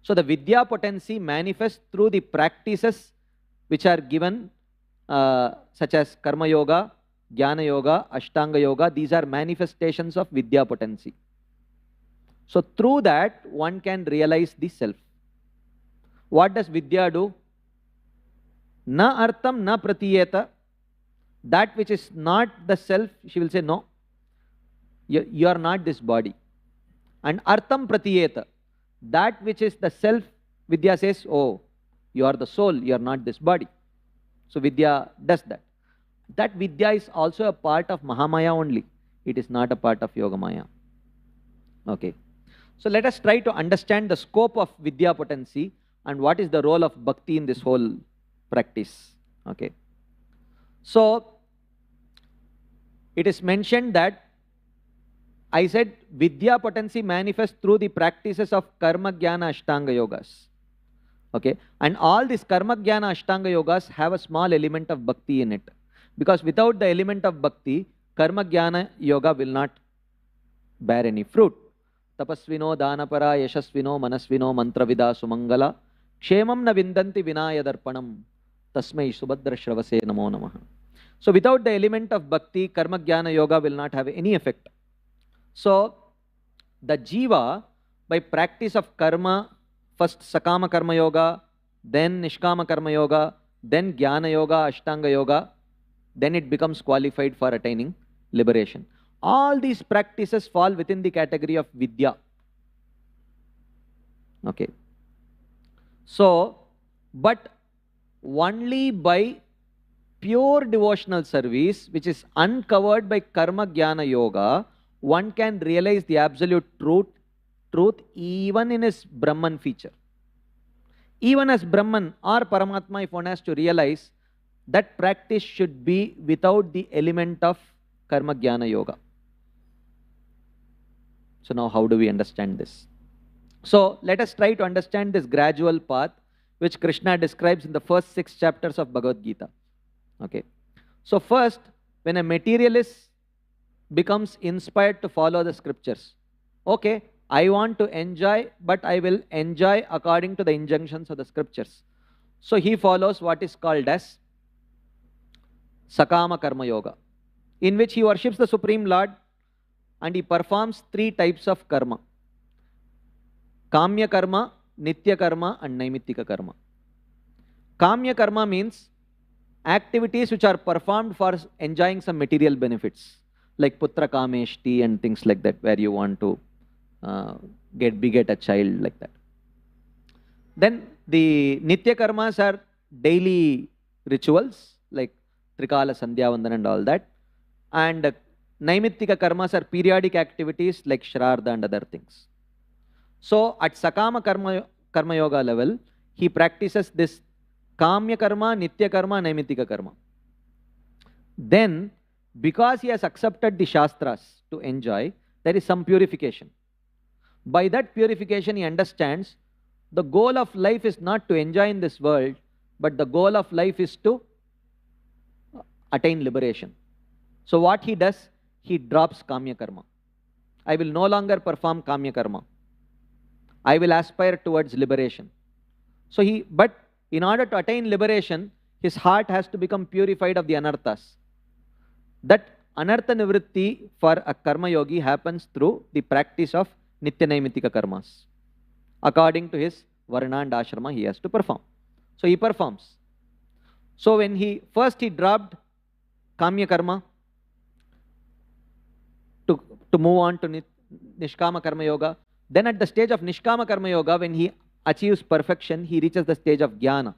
So the vidya potency manifests through the practices which are given, such as karma yoga, jnana yoga, ashtanga yoga. These are manifestations of vidya potency. So through that one can realize the self. What does vidya do? Na artham na pratiyeta. That which is not the self, she will say, no, you are not this body. And artham pratiyeta. That which is the self, vidya says, oh, you are the soul, you are not this body. So vidya does that. That vidya is also a part of Mahamaya only. It is not a part of Yogamaya. Okay. So let us try to understand the scope of vidya potency and what is the role of bhakti in this whole practice. Okay. So it is mentioned that I said vidya potency manifests through the practices of karma, jnana, ashtanga yogas. Okay. And all these karma, jnana, ashtanga yogas have a small element of bhakti in it. Because without the element of bhakti, karma, jnana, yoga will not bear any fruit. tapasvino danapara yashasvino manasvino mantravida sumangala kshemam na vindanti vinaya darpanam tasmai subhadra shravase namo namaha. So without the element of bhakti, karma jnana yoga will not have any effect. So the jiva, by practice of karma, first sakama karma yoga, then nishkama karma yoga, then jnana yoga, ashtanga yoga, then it becomes qualified for attaining liberation. All these practices fall within the category of vidya. Okay. So, but only by pure devotional service, which is uncovered by karma jnana yoga, one can realize the absolute truth even in his Brahman feature. Even as Brahman or Paramatma, if one has to realize, that practice should be without the element of karma jnana yoga. So now how do we understand this? So let us try to understand this gradual path which Krishna describes in the first 6 chapters of Bhagavad Gita. Okay. So first, when a materialist becomes inspired to follow the scriptures, okay, I want to enjoy, but I will enjoy according to the injunctions of the scriptures. So he follows what is called as Sakama Karma Yoga, in which he worships the Supreme Lord and he performs 3 types of karma: Kamya Karma, Nitya Karma and Naimittika Karma. Kamya Karma means activities which are performed for enjoying some material benefits, like Putra Kameshti and things like that, where you want to beget a child, like that. Then the Nitya Karmas are daily rituals, like Trikala Sandhya Vandana and all that. And Naimittika Karmas are periodic activities like Shraddha and other things. So at Sakama Karma Yoga level, he practices this Kamya Karma, Nitya Karma, Naimittika Karma. Then, because he has accepted the Shastras to enjoy, there is some purification. By that purification, he understands the goal of life is not to enjoy in this world, but the goal of life is to attain liberation. So what he does, he drops Kamya Karma. I will no longer perform Kamya Karma. I will aspire towards liberation. So but in order to attain liberation, his heart has to become purified of the anarthas. That anartha nivritti for a karma yogi happens through the practice of Nitya Naimittika Karmas. According to his Varna and Ashrama, he has to perform. So he performs. So when he dropped Kamya Karma to move on to Nishkama Karma Yoga. Then at the stage of Nishkama Karma Yoga, when he achieves perfection, he reaches the stage of Jnana.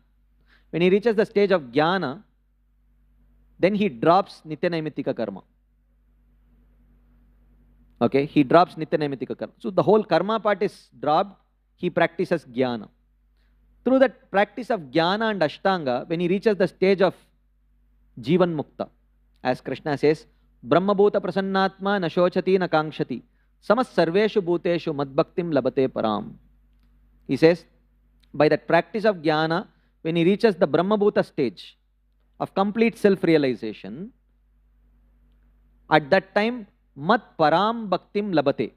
When he reaches the stage of Jnana, then he drops Nitya Naimittika Karma. Okay, he drops Nitya Naimittika Karma. So the whole karma part is dropped, he practices Jnana. Through that practice of Jnana and Ashtanga, when he reaches the stage of Jivan Mukta, as Krishna says, Brahma Bhuta Prasannatma na shochati na kankshati samas sarveshu bhuteshu madbhaktim labate param. He says, by that practice of Jnana, when he reaches the Brahma Bhuta stage of complete self-realization, at that time, mat param bhaktim labate.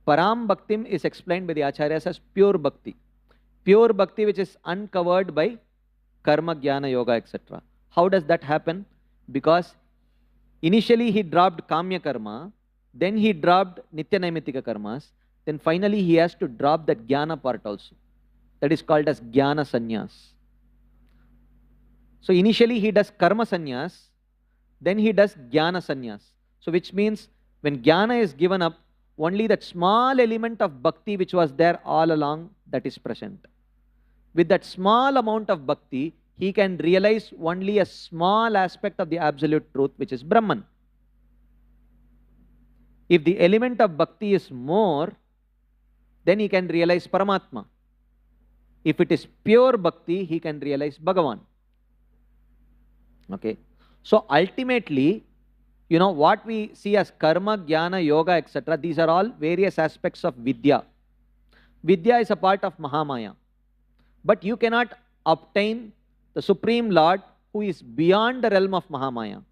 Param bhaktim is explained by the Acharyas as pure bhakti. Pure bhakti which is uncovered by karma, jnana, yoga, etc. How does that happen? Because initially he dropped kamya karma, then he dropped nitya naimittika karmas, then finally he has to drop that jnana part also. That is called as jnana sannyas. So initially he does karma sannyas, then he does jnana sannyas. So which means when jnana is given up, only that small element of bhakti which was there all along, that is present. With that small amount of bhakti, he can realize only a small aspect of the absolute truth, which is Brahman. If the element of bhakti is more, then he can realize Paramatma. If it is pure bhakti, he can realize Bhagavan. Okay. So ultimately, you know, what we see as karma, jnana, yoga, etc., these are all various aspects of vidya. Vidya is a part of Mahamaya. But you cannot obtain the Supreme Lord who is beyond the realm of Mahamaya.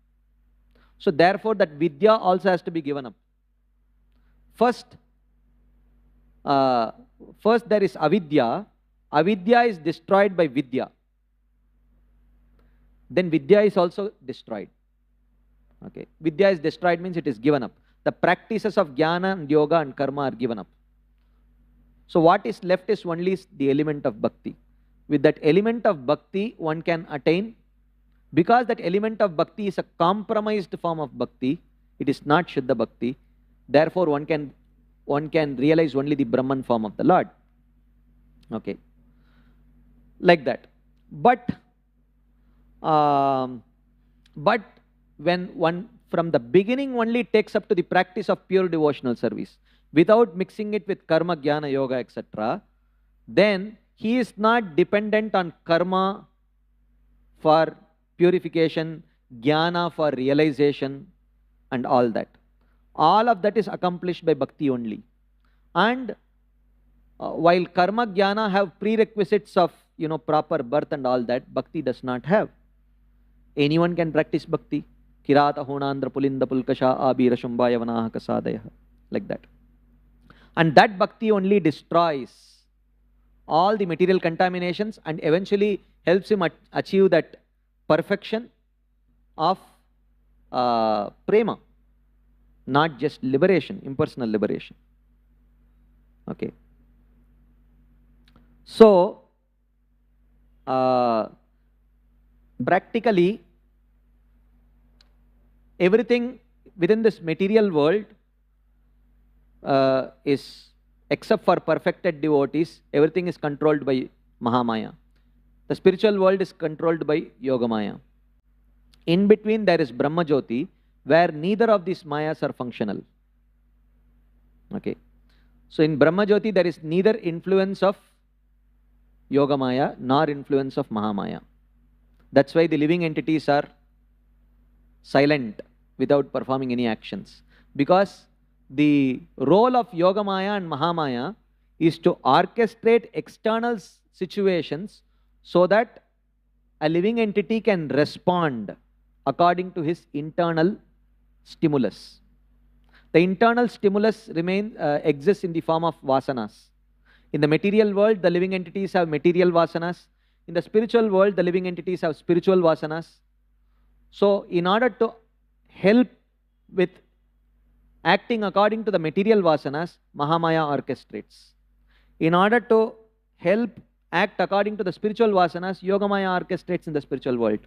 So therefore that vidya also has to be given up. First, first there is avidya. Avidya is destroyed by vidya. Then vidya is also destroyed. Okay. Vidya is destroyed means it is given up. The practices of jnana and yoga and karma are given up. So what is left is only the element of bhakti. With that element of bhakti, one can attain, because that element of bhakti is a compromised form of bhakti, it is not Shuddha Bhakti. Therefore, one can realize only the Brahman form of the Lord. Okay. Like that. But when one from the beginning only takes up to the practice of pure devotional service, without mixing it with karma, jnana, yoga, etc., then he is not dependent on karma for purification, jnana for realization, and all that. All of that is accomplished by bhakti only. And while karma, jnana have prerequisites of proper birth and all that, bhakti does not have. Anyone can practice bhakti. Kirata honandra pulinda pulkasha abira shumbaya vanaha kasadaya. Like that. And that bhakti only destroys all the material contaminations and eventually helps him achieve that perfection of prema, not just liberation, impersonal liberation. Okay. So, practically, everything within this material world is, except for perfected devotees, everything is controlled by Mahamaya. The spiritual world is controlled by Yogamaya. In between there is Brahma Jyoti, where neither of these Mayas are functional. Okay. So in Brahma Jyoti there is neither influence of Yogamaya nor influence of Mahamaya. That's why the living entities are silent without performing any actions. Because the role of Yogamaya and Mahamaya is to orchestrate external situations so that a living entity can respond according to his internal stimulus. The internal stimulus exists in the form of vasanas. In the material world, the living entities have material vasanas. In the spiritual world, the living entities have spiritual vasanas. So, in order to help with acting according to the material vasanas, Mahamaya orchestrates. In order to help act according to the spiritual vasanas, Yogamaya orchestrates in the spiritual world.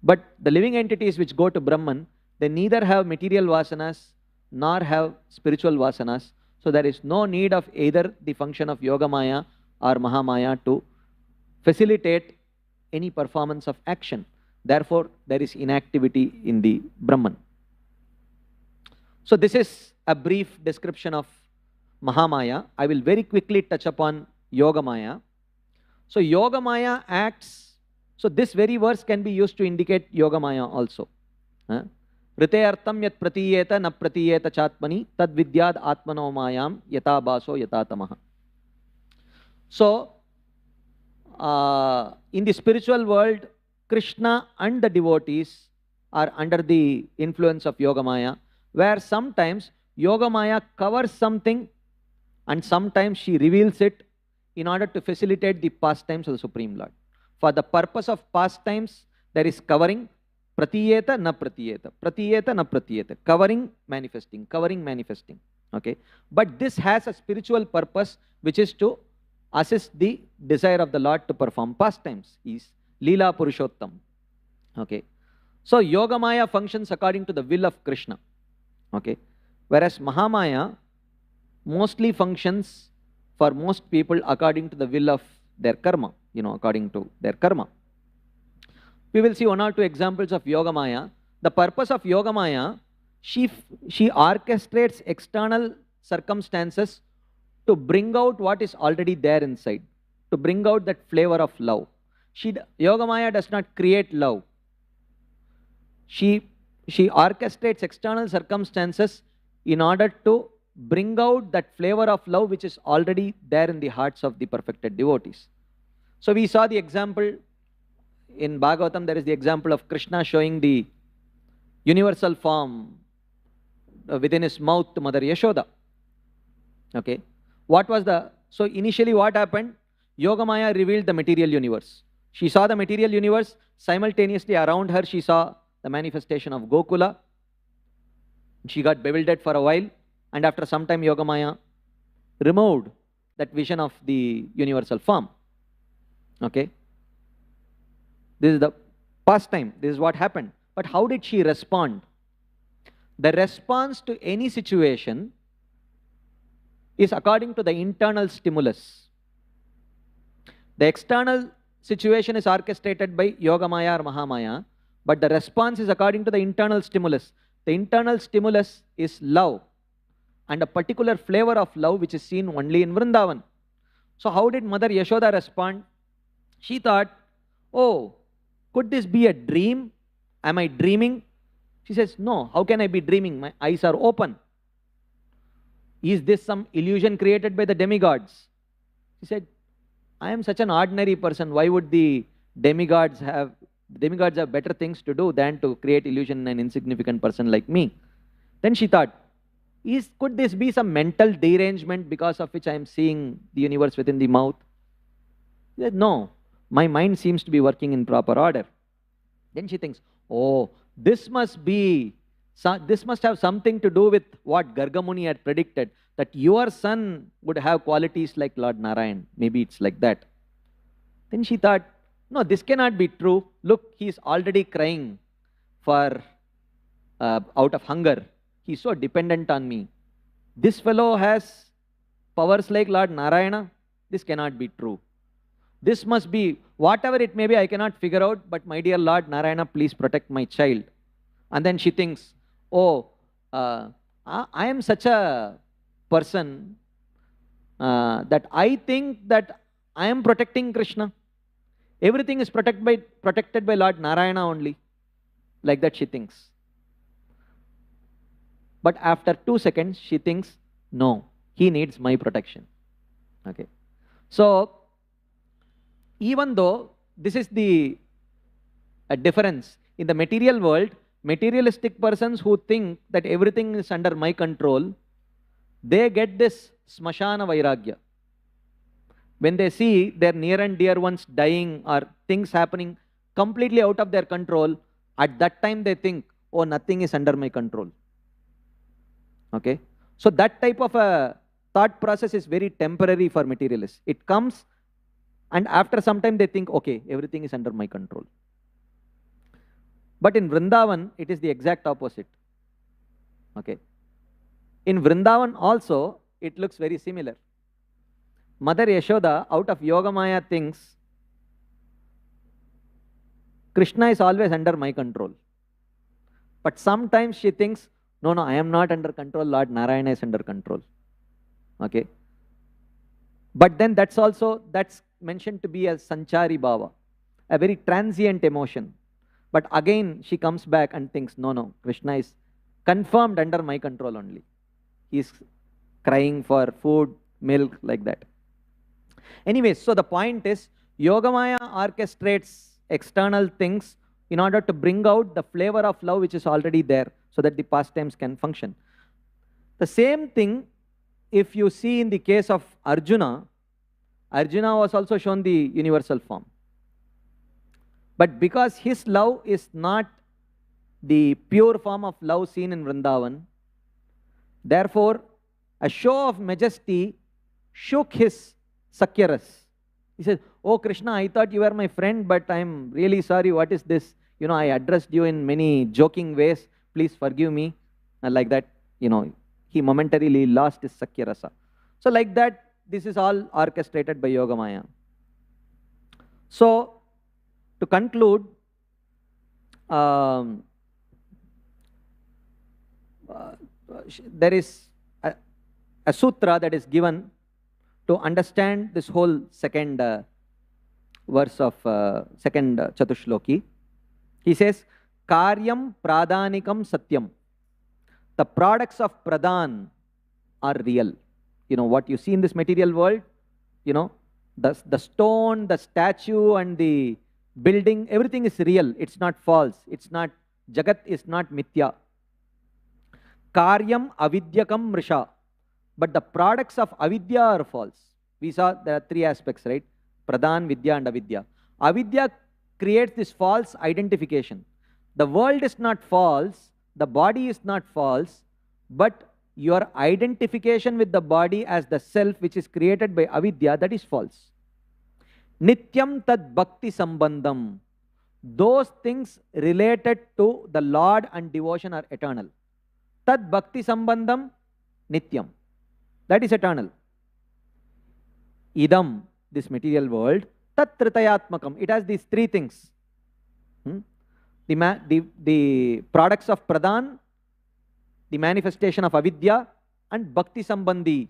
But the living entities which go to Brahman, they neither have material vasanas nor have spiritual vasanas. So there is no need of either the function of Yogamaya or Mahamaya to facilitate any performance of action. Therefore, there is inactivity in the Brahman. So this is a brief description of Mahamaya. I will very quickly touch upon Yogamaya. So Yogamaya acts, so this very verse can be used to indicate Yogamaya also. Rite artam yat pratiyeta na pratiyeta chatmani tad vidyad atmano mayam yata baso yata tamaha. So, in the spiritual world, Krishna and the devotees are under the influence of Yogamaya, where sometimes Yogamaya covers something and sometimes she reveals it in order to facilitate the pastimes of the Supreme Lord. For the purpose of pastimes, there is covering, pratiyeta na pratiyeta, pratiyeta na pratiyeta, covering, manifesting, covering, manifesting. Okay. But this has a spiritual purpose, which is to assist the desire of the Lord to perform pastimes. He is Leela Purushottam. Okay. So Yogamaya functions according to the will of Krishna. Okay. Whereas Mahamaya mostly functions for most people according to the will of their karma, according to their karma. We will see one or two examples of Yogamaya. The purpose of Yogamaya, she orchestrates external circumstances to bring out what is already there inside, to bring out that flavor of love. Yogamaya does not create love. She orchestrates external circumstances in order to bring out that flavor of love which is already there in the hearts of the perfected devotees. So we saw the example in Bhagavatam, there is the example of Krishna showing the universal form within his mouth to Mother Yashoda. Okay. So initially what happened? Yogamaya revealed the material universe. She saw the material universe. Simultaneously around her, she saw the manifestation of Gokula. She got bewildered for a while. And after some time, Yogamaya removed that vision of the universal form. Okay? This is the past time. This is what happened. But how did she respond? The response to any situation is according to the internal stimulus. The external situation is orchestrated by Yogamaya or Mahamaya, but the response is according to the internal stimulus. The internal stimulus is love, and a particular flavor of love which is seen only in Vrindavan. So how did Mother Yashoda respond? She thought, oh, could this be a dream? Am I dreaming? She says, no, how can I be dreaming? My eyes are open. Is this some illusion created by the demigods? She said, I am such an ordinary person. Why would the demigods have better things to do than to create illusion in an insignificant person like me? Then she thought, could this be some mental derangement because of which I am seeing the universe within the mouth? She said, no, my mind seems to be working in proper order. Then she thinks, oh, this must have something to do with what Gargamuni had predicted, that your son would have qualities like Lord Narayan. Maybe it's like that. Then she thought, no, this cannot be true. Look, he's already crying for out of hunger. He's so dependent on me. This fellow has powers like Lord Narayana. This cannot be true. This must be, whatever it may be, I cannot figure out, but my dear Lord Narayana, please protect my child. And then she thinks, oh, I am such a person that I think that I am protecting Krishna. Everything is protected by Lord Narayana only. Like that she thinks. But after 2 seconds, she thinks, no, he needs my protection. Okay. So, even though this is the difference in the material world, materialistic persons who think that everything is under my control, they get this smashana vairagya. When they see their near and dear ones dying or things happening completely out of their control, at that time they think, oh, nothing is under my control. Okay. So that type of a thought process is very temporary for materialists. It comes and after some time they think, okay, everything is under my control. But in Vrindavan, it is the exact opposite. Okay. In Vrindavan also, it looks very similar. Mother Yashoda, out of Yogamaya, thinks Krishna is always under my control. But sometimes she thinks, no, I am not under control, Lord Narayana is under control. Okay. But then that's mentioned to be a sanchari bhava, a very transient emotion. But again, she comes back and thinks, no, Krishna is confirmed under my control only. He is crying for food, milk, like that. Anyway, so the point is, Yogamaya orchestrates external things in order to bring out the flavor of love which is already there, so that the pastimes can function. The same thing, if you see in the case of Arjuna, Arjuna was also shown the universal form. But because his love is not the pure form of love seen in Vrindavan, therefore, a show of majesty shook his Sakyaras. He said, oh Krishna, I thought you were my friend, but I am really sorry, what is this? I addressed you in many joking ways, please forgive me. And like that, he momentarily lost his Sakyarasa. So like that, this is all orchestrated by Yogamaya. So, to conclude, there is a sutra that is given to understand this whole second verse of second Chatushloki. He says, Karyam Pradhanikam Satyam. The products of Pradhan are real. What you see in this material world, the stone, the statue and the building, everything is real. It's not false. It's not, Jagat is not Mithya. Karyam Avidyakam Mrisha. but the products of avidya are false. We saw there are three aspects, right? Pradhan, Vidya and Avidya. Avidya creates this false identification. The world is not false, the body is not false, but your identification with the body as the self which is created by avidya, that is false. Nityam tad bhakti sambandham. Those things related to the Lord and devotion are eternal. Tad bhakti sambandham nityam. That is eternal. Idam, this material world, tat tritayatmakam. It has these three things. The products of pradhan, the manifestation of avidya, and bhakti sambandhi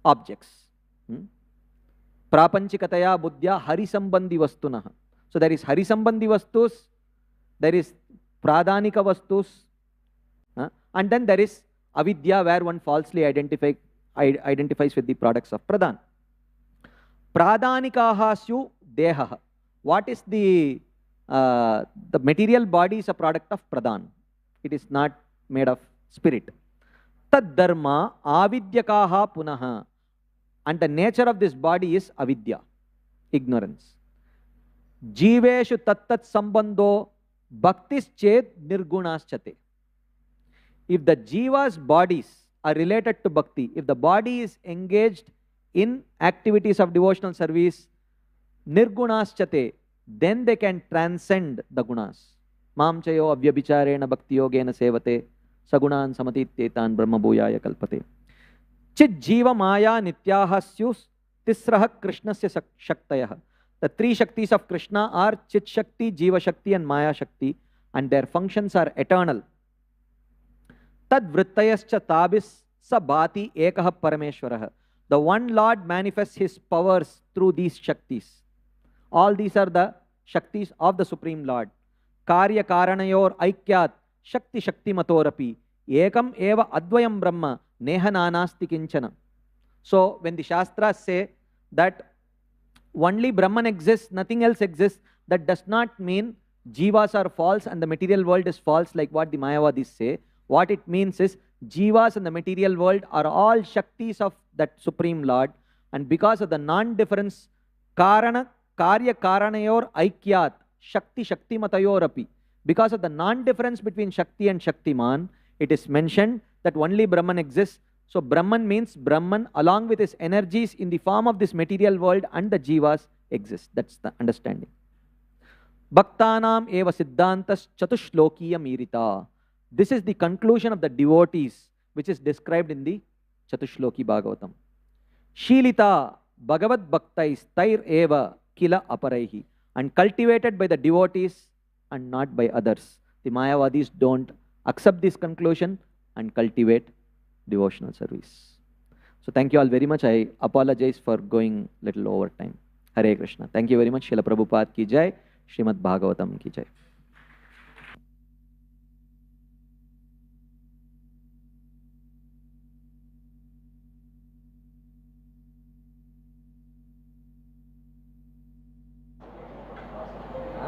objects. Prapanchikataya buddhya hari sambandhi vastunah. So there is hari sambandhi vastus, there is pradhanika vastus, and then there is avidya where one falsely identifies with the products of pradhan. Pradhanikaha syu deha. What is the material body is a product of pradhan. It is not made of spirit. Tad dharma avidyakaha punaha. And the nature of this body is avidya, ignorance. Jiveshu tattat sambandho bhaktis ched nirgunaschate. If the jiva's bodies are related to bhakti, if the body is engaged in activities of devotional service, nirgunaschate, then they can transcend the gunas. Mam chayo avyabhicharena bhakti yogena sevate sagunan samatityetan brahma bhuyaya kalpate. Chit jiva maya nityaha syus tisraha krishnasya shaktayah. The three shaktis of Krishna are Chit Shakti, Jiva Shakti and Maya Shakti, and their functions are eternal. Tad vrittayascha tabis sabhati ekah parameshwarah. The one Lord manifests his powers through these Shaktis. All these are the Shaktis of the Supreme Lord. Karya karanayor aikyat Shakti Shakti matorapi ekam eva advayam brahma neha nanasti kinchana. So when the Shastras say that only Brahman exists, nothing else exists, that does not mean jivas are false and the material world is false like what the Mayavadis say. What it means is jivas and the material world are all Shaktis of that Supreme Lord, and because of the non-difference, karya karanayor aikyat Shakti Shakti matayorapi, because of the non-difference between Shakti and Shaktiman, it is mentioned that only Brahman exists. So Brahman means Brahman along with his energies in the form of this material world and the jivas exist. That's the understanding. Bhaktanam eva siddhantas chatushlokiyam mirita. This is the conclusion of the devotees which is described in the Chatushloki Bhagavatam. Shilita bhagavad bhaktais tair eva kila aparaihi. And cultivated by the devotees and not by others. The Mayavadis don't accept this conclusion and cultivate devotional service. So thank you all very much. I apologize for going little over time. Hare Krishna. Thank you very much. Srila Prabhupada ki jai. Srimad Bhagavatam ki jai.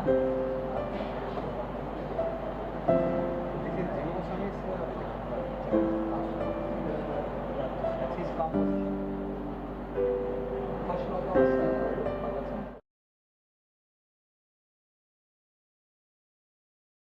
This is composition.